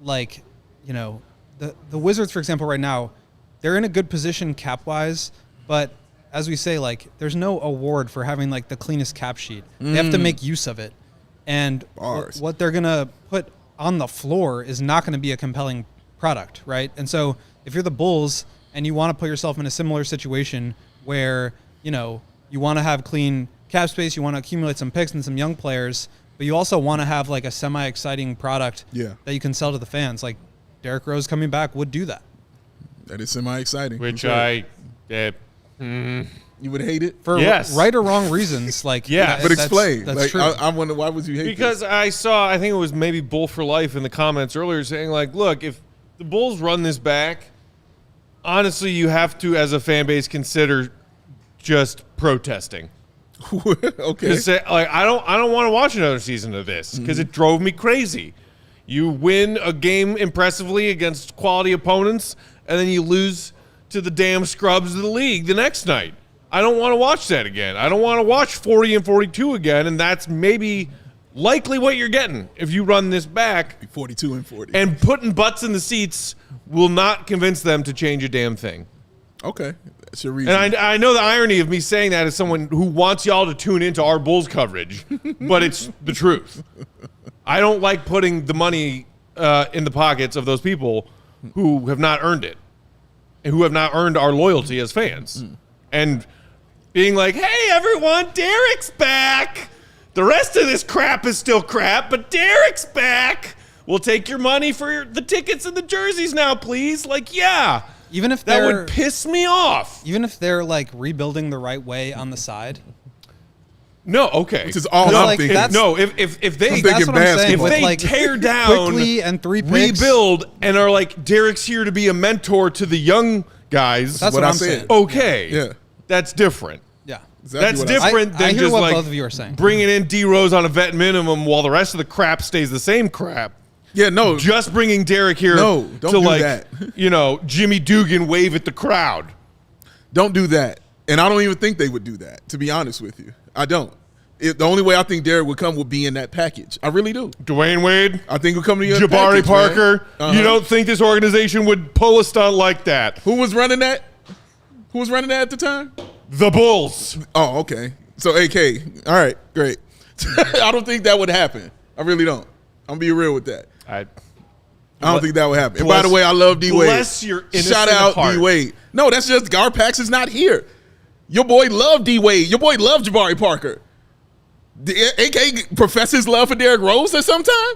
Speaker 4: like, the Wizards, for example, right now, they're in a good position cap-wise, but as we say, like, there's no award for having, like, the cleanest cap sheet. They have to make use of it. And what they're going to put on the floor is not going to be a compelling product, right? And so if you're the Bulls and you want to put yourself in a similar situation where, you want to have clean cap space, you want to accumulate some picks and some young players, but you also want to have, like, a semi-exciting product that you can sell to the fans, like Derrick Rose coming back would do that.
Speaker 2: That is semi-exciting.
Speaker 1: Which
Speaker 2: you would hate it
Speaker 4: for right or wrong reasons, like
Speaker 2: but explain.
Speaker 4: That's
Speaker 2: like,
Speaker 4: true.
Speaker 2: I wonder why would you hate
Speaker 1: because
Speaker 2: this?
Speaker 1: I think it was maybe Bull for Life in the comments earlier saying like, look, if the Bulls run this back, honestly, you have to as a fan base consider just protesting.
Speaker 2: Okay,
Speaker 1: say, like I don't want to watch another season of this because it drove me crazy. You win a game impressively against quality opponents, and then you lose to the damn scrubs of the league the next night. I don't want to watch that again. I don't want to watch 40 and 42 again, and that's maybe likely what you're getting if you run this back.
Speaker 2: 42 and 40.
Speaker 1: And putting butts in the seats will not convince them to change a damn thing.
Speaker 2: Okay. That's your reason.
Speaker 1: And I know the irony of me saying that as someone who wants y'all to tune into our Bulls coverage, but it's the truth. I don't like putting the money in the pockets of those people who have not earned it. Who have not earned our loyalty as fans. And being like, hey, everyone, Derrick's back. The rest of this crap is still crap, but Derrick's back. we'll take your money for the tickets and the jerseys now, please. Like, yeah.
Speaker 4: Even if
Speaker 1: that would piss me off.
Speaker 4: Even if they're like rebuilding the right way on the side.
Speaker 1: No, okay.
Speaker 2: Which is all I'm thinking.
Speaker 1: No, if they tear down
Speaker 4: quickly and 3 picks,
Speaker 1: rebuild and are like, Derrick's here to be a mentor to the young guys.
Speaker 4: That's what I'm saying.
Speaker 1: Okay.
Speaker 2: Yeah.
Speaker 1: That's different.
Speaker 4: Yeah.
Speaker 1: That's different than
Speaker 4: I hear
Speaker 1: just
Speaker 4: what
Speaker 1: like
Speaker 4: both of you are saying.
Speaker 1: Bringing in D Rose on a vet minimum while the rest of the crap stays the same crap.
Speaker 2: Yeah, no.
Speaker 1: Just bringing Derrick here
Speaker 2: don't
Speaker 1: to
Speaker 2: do
Speaker 1: like,
Speaker 2: that.
Speaker 1: Jimmy Dugan wave at the crowd.
Speaker 2: Don't do that. And I don't even think they would do that, to be honest with you. I don't. The only way I think Derrick would come would be in that package. I really do.
Speaker 1: Dwayne Wade.
Speaker 2: I think would come to you.
Speaker 1: Jabari Parker. You don't think this organization would pull a stunt like that?
Speaker 2: Who was running that? Who was running that at the time?
Speaker 1: The Bulls.
Speaker 2: Oh, okay. So AK. All right, great. I don't think that would happen. I really don't. I'm gonna be real with that. I don't think that would happen. And by the way, I love D Wade.
Speaker 1: Bless your innocent
Speaker 2: Shout out
Speaker 1: heart.
Speaker 2: D Wade. No, that's just Garpax is not here. Your boy loved D Wade. Your boy loved Jabari Parker. The AK professes love for Derrick Rose at some time?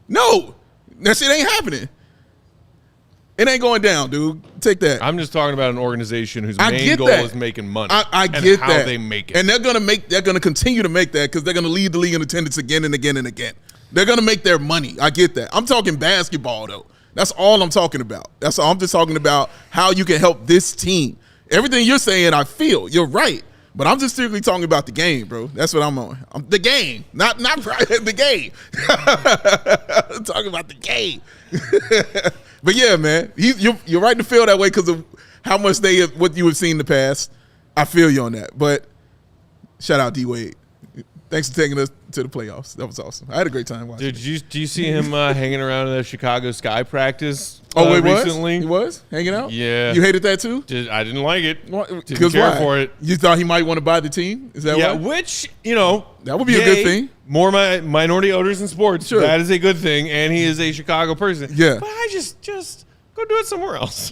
Speaker 2: No. That shit ain't happening. It ain't going down, dude. Take that.
Speaker 1: I'm just talking about an organization whose main goal is making money.
Speaker 2: I get
Speaker 1: how
Speaker 2: that.
Speaker 1: They make it.
Speaker 2: And they're gonna continue to make that because they're gonna lead the league in attendance again and again and again. They're gonna make their money. I get that. I'm talking basketball though. That's all I'm talking about. That's all I'm just talking about how you can help this team. Everything you're saying, I feel. You're right. But I'm just strictly talking about the game, bro. That's what I'm on. The game. Not the game. I'm talking about the game. But yeah, man, you're right to feel that way because of how much what you have seen in the past. I feel you on that. But shout out D Wade. Thanks for taking us to the playoffs. That was awesome. I had a great time watching.
Speaker 1: Did you see him hanging around in the Chicago Sky practice?
Speaker 2: Recently? He was hanging out?
Speaker 1: Yeah.
Speaker 2: You hated that too?
Speaker 1: I didn't like it.
Speaker 2: Didn't care for it. You thought he might want to buy the team? Is that why?
Speaker 1: Which,
Speaker 2: that would be a good thing.
Speaker 1: More minority owners in sports. Sure. That is a good thing, and he is a Chicago person.
Speaker 2: Yeah.
Speaker 1: But I just go do it somewhere else.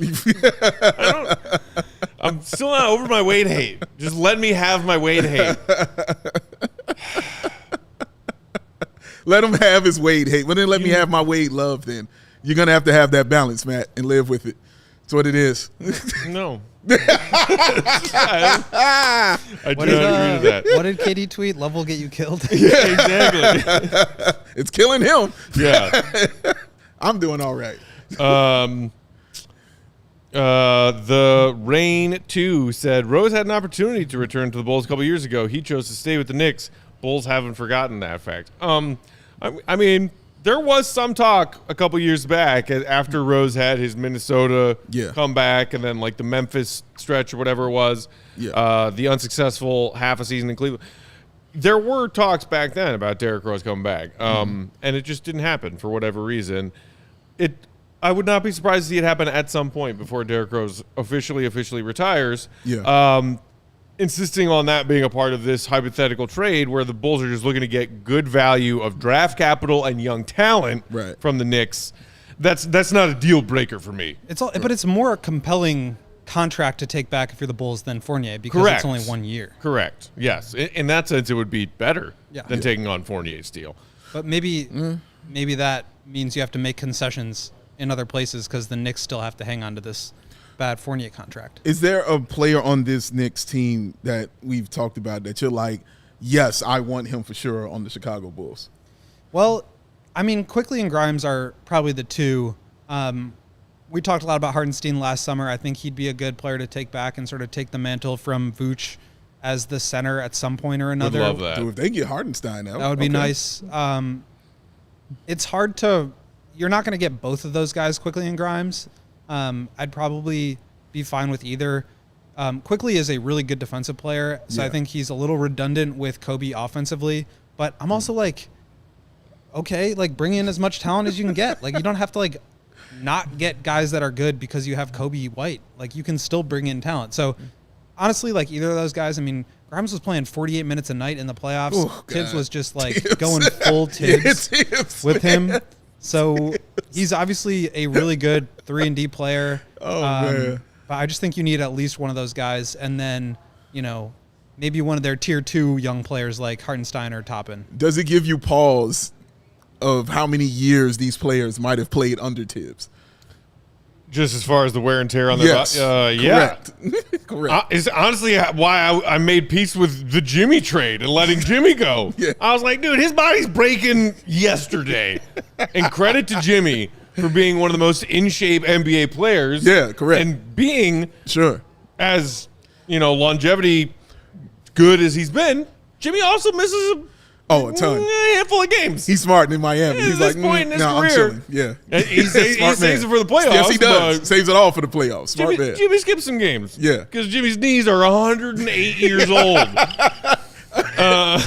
Speaker 1: I'm still not over my Wade hate. Just let me have my Wade hate.
Speaker 2: Let him have his Wade hate. Well, then let me have my Wade love then. You're going to have that balance, Matt, and live with it. That's what it is.
Speaker 1: No. I do not agree to that.
Speaker 4: What did KD tweet? Love will get you killed.
Speaker 1: Yeah, exactly.
Speaker 2: It's killing him.
Speaker 1: Yeah.
Speaker 2: I'm doing all right.
Speaker 1: The Rain 2 said, Rose had an opportunity to return to the Bulls a couple years ago. He chose to stay with the Knicks. Bulls haven't forgotten that fact. I mean, there was some talk a couple years back after Rose had his Minnesota comeback and then like the Memphis stretch or whatever it was, the unsuccessful half a season in Cleveland. There were talks back then about Derrick Rose coming back, and it just didn't happen for whatever reason. I would not be surprised to see it happen at some point before Derrick Rose officially retires.
Speaker 2: Yeah.
Speaker 1: Insisting on that being a part of this hypothetical trade where the Bulls are just looking to get good value of draft capital and young talent from the Knicks. That's not a deal breaker for me.
Speaker 4: But it's more a compelling contract to take back if you're the Bulls than Fournier because it's only 1 year.
Speaker 1: Correct. Yes. In that sense, it would be better than taking on Fournier's deal.
Speaker 4: But maybe that means you have to make concessions in other places because the Knicks still have to hang on to this bad Fournier contract.
Speaker 2: Is there a player on this Knicks team that we've talked about that you're like, yes, I want him for sure on the Chicago Bulls?
Speaker 4: Well, I mean, Quickly and Grimes are probably the two. We talked a lot about Hartenstein last summer. I think he'd be a good player to take back and sort of take the mantle from Vooch as the center at some point or another.
Speaker 1: Would love that.
Speaker 2: Dude, if they get Hartenstein,
Speaker 4: that would be nice. It's hard to – you're not going to get both of those guys, Quickly and Grimes. I'd probably be fine with either. Quickly is a really good defensive player, so I think he's a little redundant with Kobe offensively. But I'm also like, okay, like bring in as much talent as you can get. Like you don't have to like not get guys that are good because you have Kobe White. Like you can still bring in talent. So honestly, like either of those guys, I mean, Grimes was playing 48 minutes a night in the playoffs.
Speaker 2: Oh,
Speaker 4: Tibbs was just like going full Tibbs with him. So he's obviously a really good 3-and-D player.
Speaker 2: Man.
Speaker 4: But I just think you need at least one of those guys. And then, maybe one of their tier 2 young players like Hartenstein or Toppin.
Speaker 2: Does it give you pause of how many years these players might have played under Tibbs.
Speaker 1: Just as far as the wear and tear on their body?
Speaker 2: Correct.
Speaker 1: Yeah.
Speaker 2: Correct.
Speaker 1: It's honestly why I made peace with the Jimmy trade and letting Jimmy go.
Speaker 2: Yeah.
Speaker 1: I was like, dude, his body's breaking yesterday. And credit to Jimmy for being one of the most in-shape NBA players.
Speaker 2: Yeah, correct.
Speaker 1: And being as, longevity good as he's been, Jimmy also misses
Speaker 2: a ton.
Speaker 1: A handful of games.
Speaker 2: He's smart in Miami.
Speaker 1: At
Speaker 2: He's
Speaker 1: this
Speaker 2: like,
Speaker 1: point in his
Speaker 2: I'm
Speaker 1: career.
Speaker 2: chilling. Yeah.
Speaker 1: He saves it for the playoffs.
Speaker 2: Yes, he does.
Speaker 1: but
Speaker 2: Saves it all for the playoffs. Smart man.
Speaker 1: Jimmy skips some games.
Speaker 2: Yeah.
Speaker 1: Because Jimmy's knees are 108 years old. No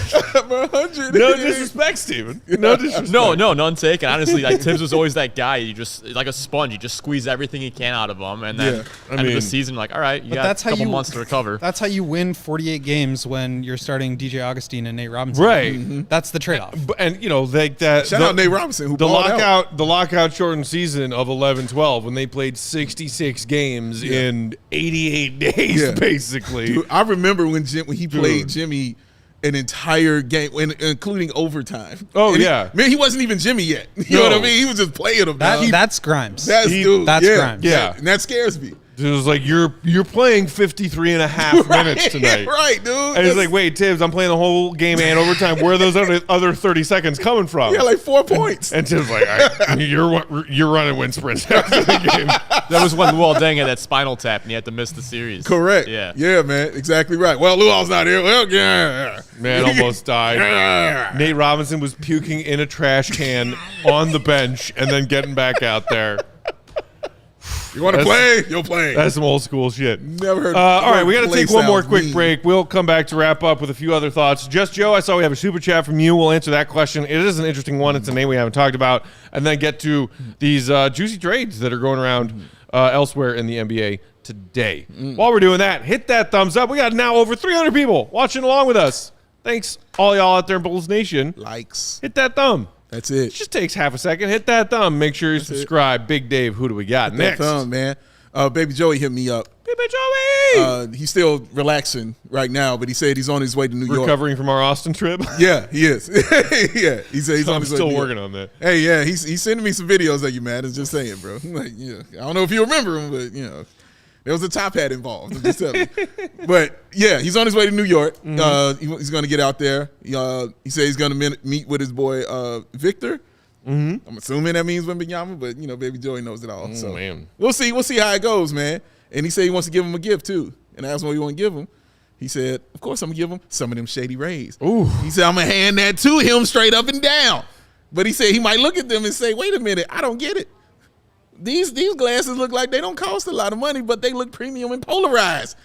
Speaker 1: disrespect, Steven. No disrespect.
Speaker 3: No, none taken. Honestly, like Tibbs was always that guy. You just like a sponge. You just squeeze everything you can out of him, and then end of the season, like, all right, you got a couple months to recover.
Speaker 4: That's how you win 48 games when you're starting DJ Augustine and Nate Robinson.
Speaker 1: Right.
Speaker 4: Mm-hmm. That's the trade-off.
Speaker 1: And like that.
Speaker 2: Shout out Nate Robinson, who
Speaker 1: the
Speaker 2: balled out.
Speaker 1: The lockout shortened season of 11-12 when they played 66 games in 88 days, basically.
Speaker 2: Dude, I remember when he played Jimmy an entire game, including overtime.
Speaker 1: Oh,
Speaker 2: and
Speaker 1: yeah.
Speaker 2: He wasn't even Jimmy yet. You know what I mean? He was just playing him.
Speaker 4: That's Grimes.
Speaker 2: That's
Speaker 4: Grimes.
Speaker 1: Yeah.
Speaker 2: And that scares me.
Speaker 1: It was like, you're playing 53 and a half minutes tonight.
Speaker 2: Right, dude.
Speaker 1: And it's like, wait, Tibbs, I'm playing the whole game and overtime. Where are those other 30 seconds coming from?
Speaker 2: Yeah, like 4 points.
Speaker 1: And Tibbs like, you're running wind sprints after the game.
Speaker 3: That was when Luol Deng had that spinal tap and he had to miss the series.
Speaker 2: Correct.
Speaker 3: Yeah.
Speaker 2: Yeah, man. Exactly right. Well, Luol's not here. Well, yeah.
Speaker 1: Man almost died. Nate Robinson was puking in a trash can on the bench and then getting back out there.
Speaker 2: You want to play? You'll play.
Speaker 1: That's some old school shit.
Speaker 2: Never heard.
Speaker 1: All right, we got to take one more quick
Speaker 2: mean.
Speaker 1: break. We'll come back to wrap up with a few other thoughts. Just Joe, I saw we have a super chat from you. We'll answer that question. It is an interesting one. It's a name we haven't talked about. And then get to these juicy trades that are going around elsewhere in the NBA today. While we're doing that, hit that thumbs up. We got now over 300 people watching along with us. Thanks, all y'all out there in Bulls Nation.
Speaker 2: Likes.
Speaker 1: Hit that thumb.
Speaker 2: That's it.
Speaker 1: It just takes half a second. Hit that thumb. Make sure you subscribe. Big Dave, who do we got next?
Speaker 2: That thumb, man. Baby Joey hit me up.
Speaker 1: Baby Joey!
Speaker 2: He's still relaxing right now, but he said he's on his way to New York.
Speaker 1: Recovering from our Austin trip?
Speaker 2: Yeah, he is. Yeah, he said he's on his way to New York.
Speaker 1: I'm still working on that.
Speaker 2: Hey, yeah, he's sending me some videos of you, man. It's just saying, bro. Like, I don't know if you remember him, but, there was a top hat involved. I'm just telling you. But, yeah, he's on his way to New York. He's going to get out there. He said he's going to meet with his boy Victor. I'm assuming that means Wembanyama, but Baby Joey knows it all. So
Speaker 1: man.
Speaker 2: We'll see how it goes, man. And he said he wants to give him a gift too. And I asked him what he want to give him. He said, "Of course I'm gonna give him some of them Shady Rays."
Speaker 1: Ooh.
Speaker 2: He said I'm gonna hand that to him straight up and down. But he said he might look at them and say, "Wait a minute, I don't get it. These glasses look like they don't cost a lot of money, but they look premium and polarized."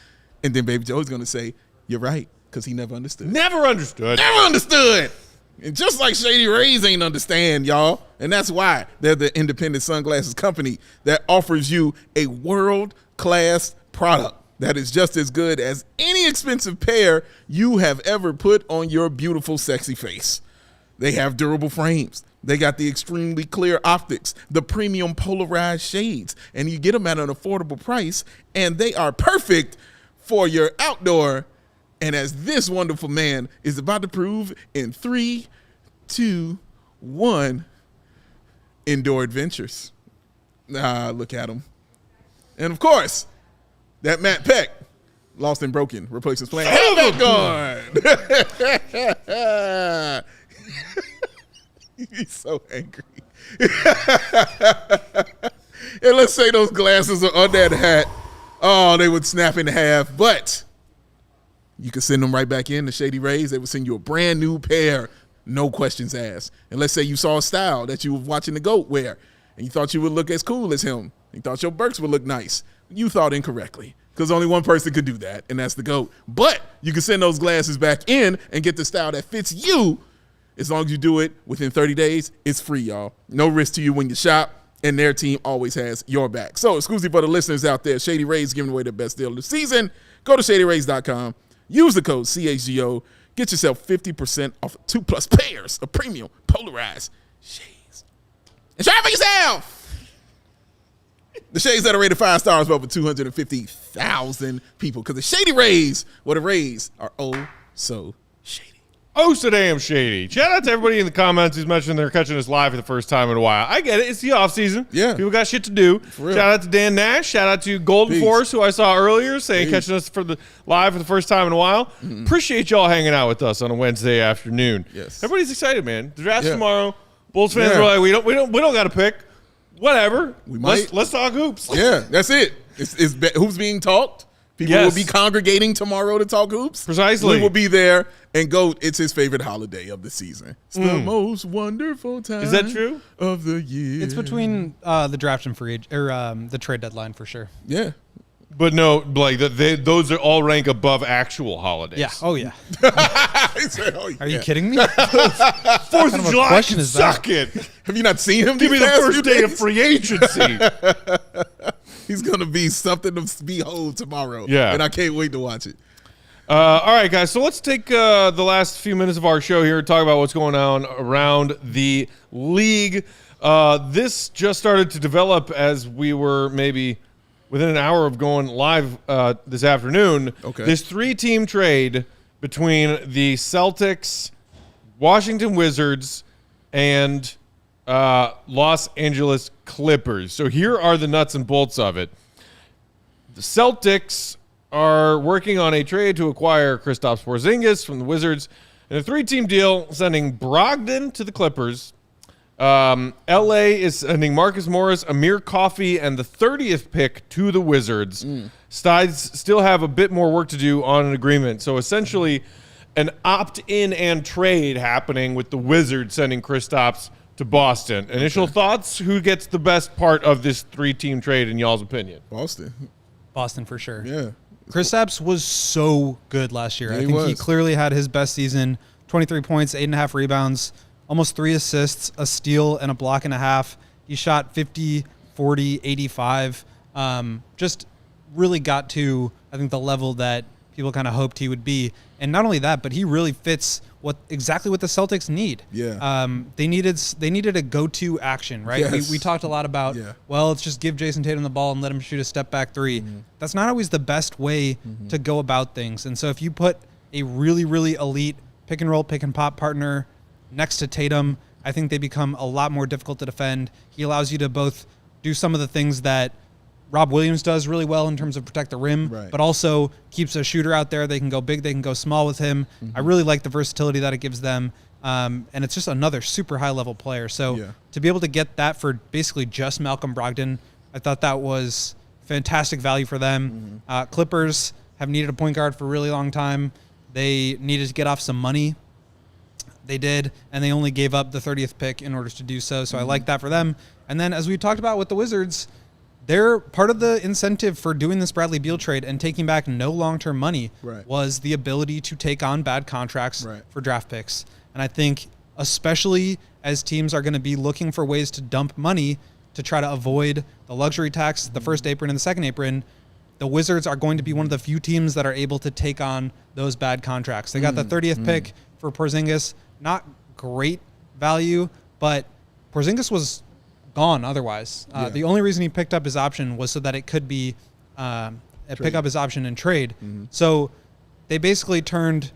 Speaker 2: And then Baby Joey's gonna say, "You're right," because he never understood.
Speaker 1: Never understood.
Speaker 2: Never understood. And just like Shady Rays ain't understand, y'all. And that's why they're the independent sunglasses company that offers you a world-class product that is just as good as any expensive pair you have ever put on your beautiful, sexy face. They have durable frames. They got the extremely clear optics, the premium polarized shades, and you get them at an affordable price, and they are perfect for your outdoor. And as this wonderful man is about to prove in 3, 2, 1, indoor adventures. Look at him. And of course, that Matt Peck, lost and broken, replaces playing. Have that gone. He's so angry. And let's say those glasses are on that hat. Oh, they would snap in half, but you can send them right back in to Shady Rays. They will send you a brand new pair, no questions asked. And let's say you saw a style that you were watching the GOAT wear, and you thought you would look as cool as him. You thought your Birks would look nice. You thought incorrectly, because only one person could do that, and that's the GOAT. But you can send those glasses back in and get the style that fits you. As long as you do it within 30 days, it's free, y'all. No risk to you when you shop, and their team always has your back. So exclusive for the listeners out there, Shady Rays giving away the best deal of the season. Go to ShadyRays.com. Use the code CHGO. Get yourself 50% off 2+ pairs of premium polarized shades. And try it for yourself. The shades that are rated 5 stars by over 250,000 people. Because the Shady Rays, well, the Rays are oh so shady.
Speaker 1: Oh, so damn shady. Shout out to everybody in the comments who's mentioned they're catching us live for the first time in a while. I get it. It's the off season.
Speaker 2: Yeah.
Speaker 1: People got shit to do. Shout out to Dan Nash. Shout out to Golden Force, who I saw earlier, saying catching us live for the first time in a while. Appreciate y'all hanging out with us on a Wednesday afternoon.
Speaker 2: Yes.
Speaker 1: Everybody's excited, man. The draft's tomorrow. Bulls fans are like, we don't got to pick. Whatever.
Speaker 2: We might.
Speaker 1: Let's talk hoops.
Speaker 2: Yeah, that's it. It's who's being talked. People will be congregating tomorrow to talk hoops.
Speaker 1: Precisely.
Speaker 2: We will be there. And GOAT, it's his favorite holiday of the season. It's the most wonderful time.
Speaker 1: Is that true?
Speaker 2: Of the year.
Speaker 4: It's between the draft and the trade deadline for sure.
Speaker 2: Yeah.
Speaker 1: But no, like those are all rank above actual holidays.
Speaker 4: Yeah. Oh yeah.
Speaker 2: He said, oh,
Speaker 4: Are you kidding me?
Speaker 1: 4th of July
Speaker 4: question
Speaker 1: can
Speaker 4: is
Speaker 1: suck it.
Speaker 2: Have you not seen him?
Speaker 1: Give me the first day of free agency.
Speaker 2: He's going to be something to behold tomorrow.
Speaker 1: Yeah.
Speaker 2: And I can't wait to watch it.
Speaker 1: All right, guys. So let's take the last few minutes of our show here and talk about what's going on around the league. This just started to develop as we were maybe within an hour of going live this afternoon.
Speaker 2: Okay.
Speaker 1: This 3-team trade between the Celtics, Washington Wizards, and Los Angeles Clippers. So here are the nuts and bolts of it. The Celtics are working on a trade to acquire Kristaps Porzingis from the Wizards in a 3-team deal, sending Brogdon to the Clippers. LA is sending Marcus Morris, Amir Coffey, and the 30th pick to the Wizards. Sides still have a bit more work to do on an agreement. So essentially, an opt-in and trade happening with the Wizards sending Kristaps to Boston. Initial thoughts? Who gets the best part of this 3-team trade in y'all's opinion?
Speaker 4: Boston for sure.
Speaker 2: Yeah.
Speaker 4: Kristaps was so good last year.
Speaker 2: Yeah,
Speaker 4: I think he clearly had his best season. 23 points, 8.5 rebounds, almost 3 assists, a steal, and a block and a half. He shot 50, 40, 85. Just really got to, I think, the level that people kind of hoped he would be. And not only that, but he really fits exactly what the Celtics need.
Speaker 2: Yeah.
Speaker 4: They needed a go-to action, right?
Speaker 2: Yes.
Speaker 4: We talked a lot about, well, let's just give Jason Tatum the ball and let him shoot a step-back 3. That's not always the best way to go about things. And so if you put a really, really elite pick-and-roll, pick-and-pop partner next to Tatum, I think they become a lot more difficult to defend. He allows you to both do some of the things that Rob Williams does really well in terms of protect the rim, but also keeps a shooter out there. They can go big, they can go small with him. I really like the versatility that it gives them. And it's just another super high-level player. So to be able to get that for basically just Malcolm Brogdon, I thought that was fantastic value for them. Clippers have needed a point guard for a really long time. They needed to get off some money. They did, and they only gave up the 30th pick in order to do so. So I like that for them. And then as we talked about with the Wizards, they're part of the incentive for doing this Bradley Beal trade and taking back no long-term money was the ability to take on bad contracts for draft picks. And I think especially as teams are going to be looking for ways to dump money to try to avoid the luxury tax, the first apron and the second apron, the Wizards are going to be one of the few teams that are able to take on those bad contracts. They got the 30th pick for Porzingis. Not great value, but Porzingis was gone otherwise. The only reason he picked up his option was so that it could be pick up his option and trade. So they basically turned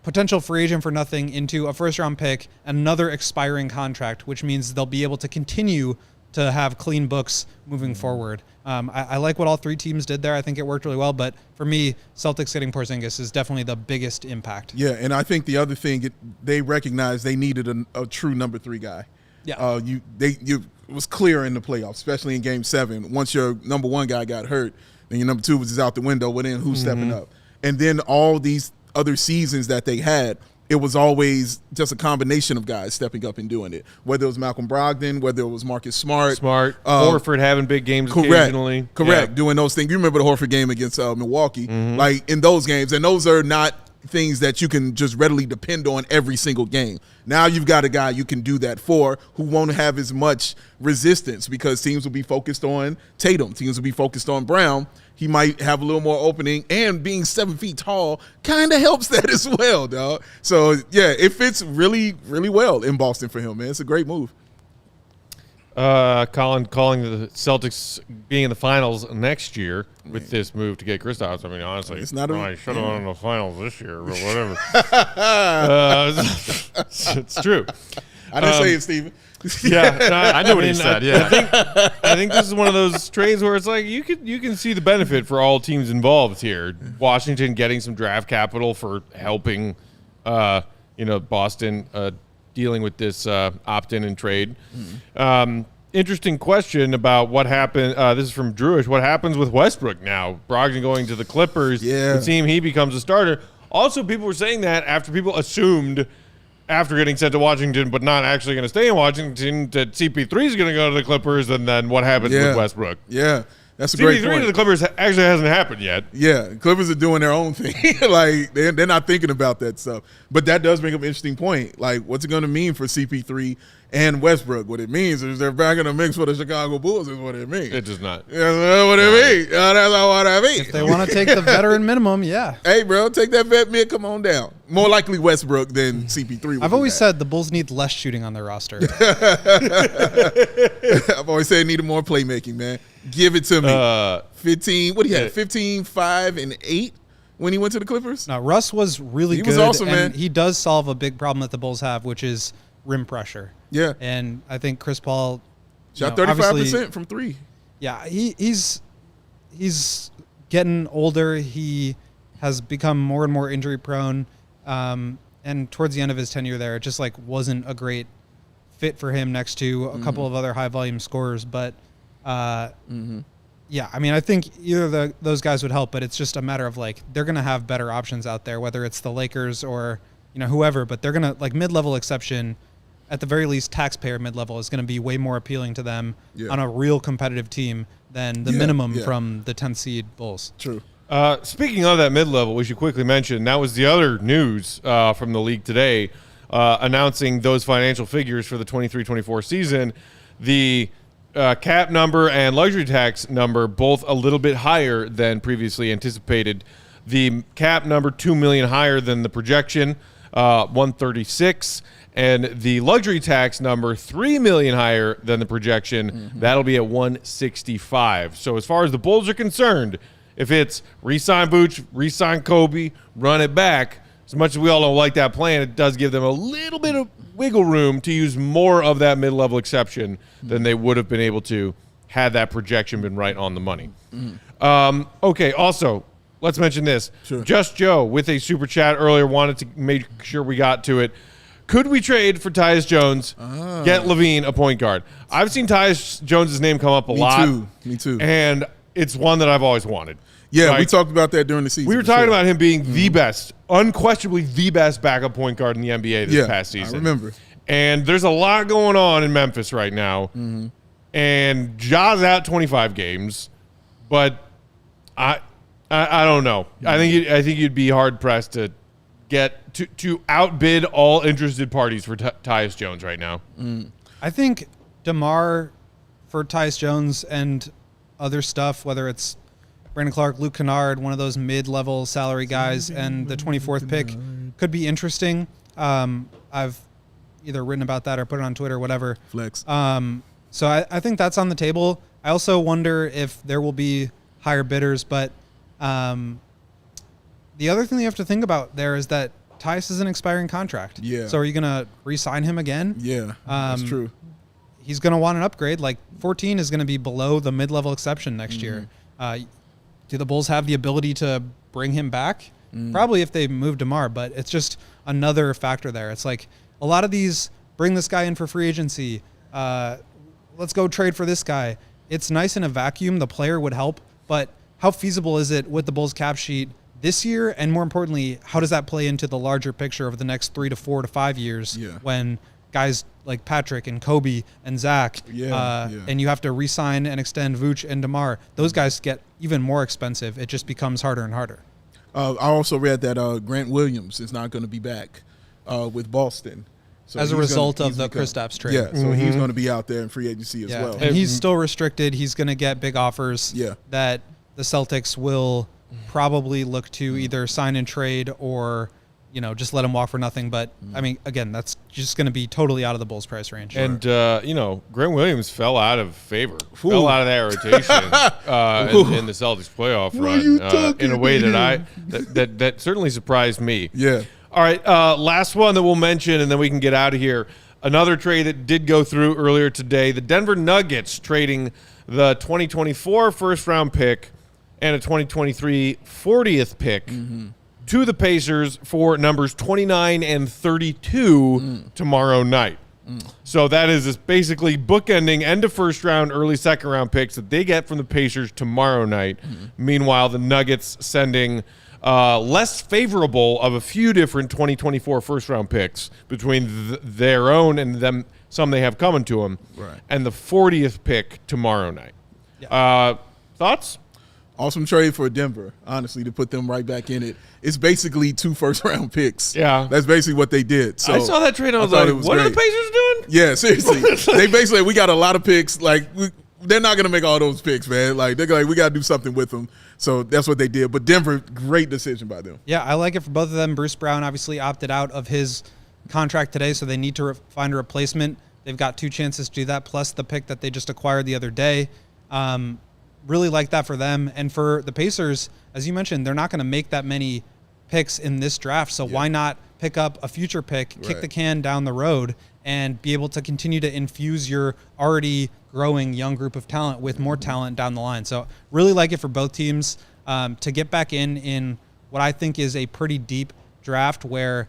Speaker 4: potential free agent for nothing into a first-round pick, another expiring contract, which means they'll be able to continue to have clean books moving forward. I like what all 3 teams did there. I think it worked really well. But for me, Celtics getting Porzingis is definitely the biggest impact.
Speaker 2: Yeah, and I think the other thing, they recognized they needed a true number 3 guy.
Speaker 4: Yeah.
Speaker 2: It was clear in the playoffs, especially in Game 7. Once your number 1 guy got hurt, then your number 2 was just out the window. Well, then who's stepping up? And then all these other seasons that they had, it was always just a combination of guys stepping up and doing it. Whether it was Malcolm Brogdon, whether it was Marcus Smart.
Speaker 1: Horford having big games occasionally.
Speaker 2: Correct. Doing those things. You remember the Horford game against Milwaukee? Like in those games. And those are not things that you can just readily depend on every single game. Now you've got a guy you can do that for who won't have as much resistance because teams will be focused on Tatum. Teams will be focused on Brown. He might have a little more opening, and being 7 feet tall kind of helps that as well, dog. So, yeah, it fits really, really well in Boston for him, man. It's a great move.
Speaker 1: Colin calling the Celtics being in the finals next year with this move to get Kristaps. I mean, honestly,
Speaker 2: it's not
Speaker 1: I should have won in the finals this year, but whatever. It's true.
Speaker 2: I didn't say it, Steven.
Speaker 1: Yeah,
Speaker 3: I know what he said.
Speaker 1: I think this is one of those trades where it's like you can see the benefit for all teams involved here. Washington getting some draft capital for helping, Boston dealing with this opt-in and trade. Interesting question about what happened. This is from Drewish. What happens with Westbrook now? Brogdon going to the Clippers.
Speaker 2: Yeah.
Speaker 1: The team he becomes a starter. Also, people were saying that after people assumed after getting sent to Washington, but not actually going to stay in Washington, that CP3 is going to go to the Clippers, and then what happens with Westbrook?
Speaker 2: Yeah, that's a great point.
Speaker 1: CP3 to the Clippers actually hasn't happened yet.
Speaker 2: Yeah, Clippers are doing their own thing. Like, they're not thinking about that stuff. But that does bring up an interesting point. Like, what's it going to mean for CP3 and Westbrook? What it means is they're back in the mix for the Chicago Bulls is what it means.
Speaker 1: It does not.
Speaker 2: That's what it means. That's not what I mean.
Speaker 4: If they want to take the veteran minimum, yeah.
Speaker 2: Hey, bro, take that vet mid, come on down. More likely Westbrook than CP3.
Speaker 4: I've always said the Bulls need less shooting on their roster.
Speaker 2: I've always said needed more playmaking, man. Give it to me. 15, what do you have? 15, 5, and 8 when he went to the Clippers?
Speaker 4: No, Russ was really good.
Speaker 2: He was awesome,
Speaker 4: and
Speaker 2: man.
Speaker 4: He does solve a big problem that the Bulls have, which is rim pressure.
Speaker 2: Yeah.
Speaker 4: And I think Chris Paul
Speaker 2: shot 35% from 3.
Speaker 4: Yeah, he's getting older. He has become more and more injury prone. And towards the end of his tenure there, it just wasn't a great fit for him next to a couple of other high volume scorers. But yeah, I mean, I think either those guys would help, but it's just a matter of they're going to have better options out there, whether it's the Lakers or whoever. But they're going to mid-level exception. At the very least, taxpayer mid-level is going to be way more appealing to them on a real competitive team than the minimum from the 10th seed Bulls.
Speaker 2: True.
Speaker 1: Speaking of that mid-level, we should quickly mention that was the other news from the league today, announcing those financial figures for the 23-24 season. The cap number and luxury tax number both a little bit higher than previously anticipated. The cap number $2 million higher than the projection, 136. And the luxury tax number $3 million higher than the projection. That'll be at 165. So as far as the Bulls are concerned, if it's re-sign Vooch, re-sign Kobe, run it back, as much as we all don't like that plan, it does give them a little bit of wiggle room to use more of that mid-level exception than they would have been able to had that projection been right on the money. Okay, also, let's mention this.
Speaker 2: Sure. Just
Speaker 1: Joe, with a super chat earlier, wanted to make sure we got to it. Could we trade for Tyus Jones, get LaVine a point guard? I've seen Tyus Jones' name come up a lot.
Speaker 2: Me too.
Speaker 1: And it's one that I've always wanted.
Speaker 2: Yeah, we talked about that during the season.
Speaker 1: We were talking about him being the best, unquestionably the best backup point guard in the NBA this past season.
Speaker 2: I remember.
Speaker 1: And there's a lot going on in Memphis right now. And Ja's out 25 games, but I don't know. I think you'd be hard pressed to get to outbid all interested parties for Tyus Jones right now.
Speaker 4: I think DeMar for Tyus Jones and other stuff, whether it's Brandon Clark, Luke Kennard, one of those mid-level salary guys, and the 24th pick could be interesting. I've either written about that or put it on Twitter, whatever.
Speaker 2: Flex.
Speaker 4: So I think that's on the table. I also wonder if there will be higher bidders, but the other thing you have to think about there is that Tyus is an expiring contract.
Speaker 2: Yeah.
Speaker 4: So are you going to re-sign him again?
Speaker 2: Yeah, that's true.
Speaker 4: He's going to want an upgrade. 14 is going to be below the mid-level exception next year. Do the Bulls have the ability to bring him back? Probably if they move DeMar, but it's just another factor there. It's a lot of these, bring this guy in for free agency. Let's go trade for this guy. It's nice in a vacuum. The player would help, but how feasible is it with the Bulls cap sheet this year? And more importantly, how does that play into the larger picture of the next 3 to 4 to 5 years when guys like Patrick and Kobe and Zach, and you have to re-sign and extend Vooch and DeMar, those guys get even more expensive. It just becomes harder and harder.
Speaker 2: I also read that Grant Williams is not going to be back with Boston. So
Speaker 4: as a result of the Kristaps trade.
Speaker 2: Yeah, so he's going to be out there in free agency as well.
Speaker 4: And he's still restricted. He's going to get big offers that the Celtics will probably look to either sign and trade or just let him walk for nothing. But I mean, again, that's just going to be totally out of the Bulls price range.
Speaker 1: And, Grant Williams fell out of favor, fell out of that rotation in the Celtics playoff run in a way that certainly surprised me.
Speaker 2: Yeah.
Speaker 1: All right. Last one that we'll mention, and then we can get out of here. Another trade that did go through earlier today, the Denver Nuggets trading the 2024 first-round pick and a 2023 40th pick to the Pacers for numbers 29 and 32 tomorrow night. So that is basically bookending end of first round, early second round picks that they get from the Pacers tomorrow night. Meanwhile, the Nuggets sending less favorable of a few different 2024 first round picks between their own and them, some they have coming to them, and the 40th pick tomorrow night. Yeah. Thoughts?
Speaker 2: Awesome trade for Denver, honestly, to put them right back in it. It's basically 2 first-round picks.
Speaker 1: Yeah.
Speaker 2: That's basically what they did. So
Speaker 1: I saw that trade and I was like, what are the Pacers doing?
Speaker 2: Yeah, seriously. They basically, we got a lot of picks. Like, they're not going to make all those picks, man. Like, they're like, we got to do something with them. So that's what they did. But Denver, great decision by them.
Speaker 4: Yeah, I like it for both of them. Bruce Brown obviously opted out of his contract today, so they need to find a replacement. They've got 2 chances to do that, plus the pick that they just acquired the other day. Really like that for them. And for the Pacers, as you mentioned, they're not going to make that many picks in this draft. So why not pick up a future pick, kick the can down the road, and be able to continue to infuse your already growing young group of talent with more talent down the line. So really like it for both teams to get back in what I think is a pretty deep draft where,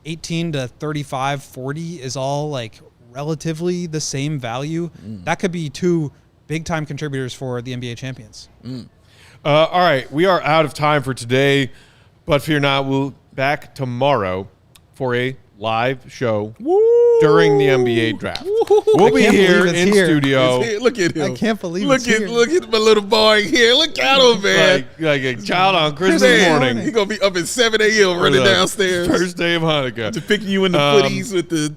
Speaker 4: 18 to 35, 40 is all like relatively the same value. That could be 2 big-time contributors for the NBA champions.
Speaker 1: All right, we are out of time for today, but fear not, we'll be back tomorrow for a live show during the NBA draft. We'll be here in studio.
Speaker 2: Look at him.
Speaker 4: I can't believe
Speaker 2: Look at my little boy here. Look at him, man.
Speaker 1: Like a child on Christmas morning.
Speaker 2: He's going to be up at 7 a.m. running downstairs.
Speaker 1: First day of Hanukkah.
Speaker 2: To pick you in the footies with the,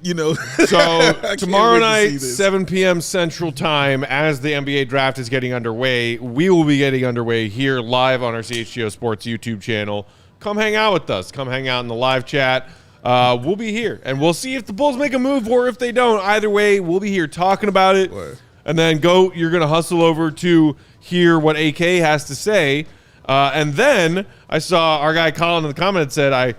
Speaker 1: So tomorrow night, 7 p.m. Central Time, as the NBA draft is getting underway, we will be getting underway here live on our CHGO Sports YouTube channel. Come hang out with us. Come hang out in the live chat. We'll be here, and we'll see if the Bulls make a move or if they don't. Either way, we'll be here talking about it. And then you're going to hustle over to hear what AK has to say. And then I saw our guy Colin in the comment said, I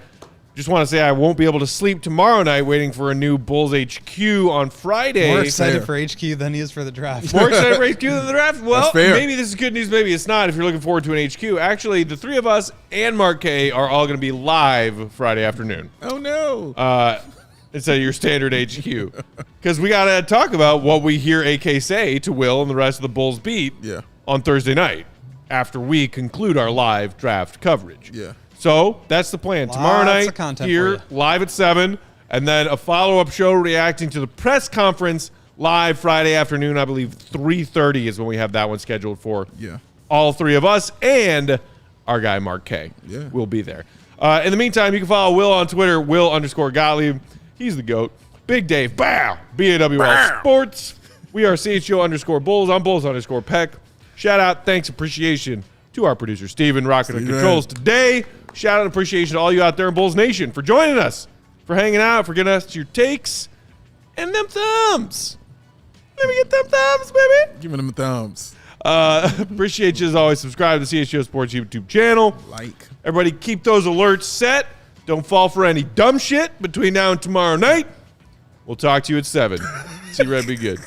Speaker 1: just want to say I won't be able to sleep tomorrow night waiting for a new Bulls HQ on Friday.
Speaker 4: More excited for HQ than he is for the draft.
Speaker 1: More excited for HQ than the draft? Well, maybe this is good news, maybe it's not if you're looking forward to an HQ. Actually, the 3 of us and Mark K are all going to be live Friday afternoon.
Speaker 2: Oh, no.
Speaker 1: Instead of your standard HQ. Because we got to talk about what we hear AK say to Will and the rest of the Bulls beat on Thursday night after we conclude our live draft coverage.
Speaker 2: Yeah.
Speaker 1: So that's the plan. Tomorrow night here, live at 7, and then a follow-up show reacting to the press conference live Friday afternoon. I believe 3:30 is when we have that one scheduled for.
Speaker 2: Yeah.
Speaker 1: All 3 of us and our guy Mark K. will be there. In the meantime, you can follow Will on Twitter, Will_Gottlieb. He's the GOAT. Big Dave, BAWL Sports. We are CHGO_Bulls. I'm Bulls_Peck. Shout out, thanks, appreciation to our producer, Steven, rocking the controls today. Shout out and appreciation to all you out there in Bulls Nation for joining us, for hanging out, for getting us your takes, and them thumbs. Let me get them thumbs, baby.
Speaker 2: Giving them thumbs.
Speaker 1: Appreciate you as always. Subscribe to the CHGO Sports YouTube channel. Everybody keep those alerts set. Don't fall for any dumb shit between now and tomorrow night. We'll talk to you at 7. See Red, be good.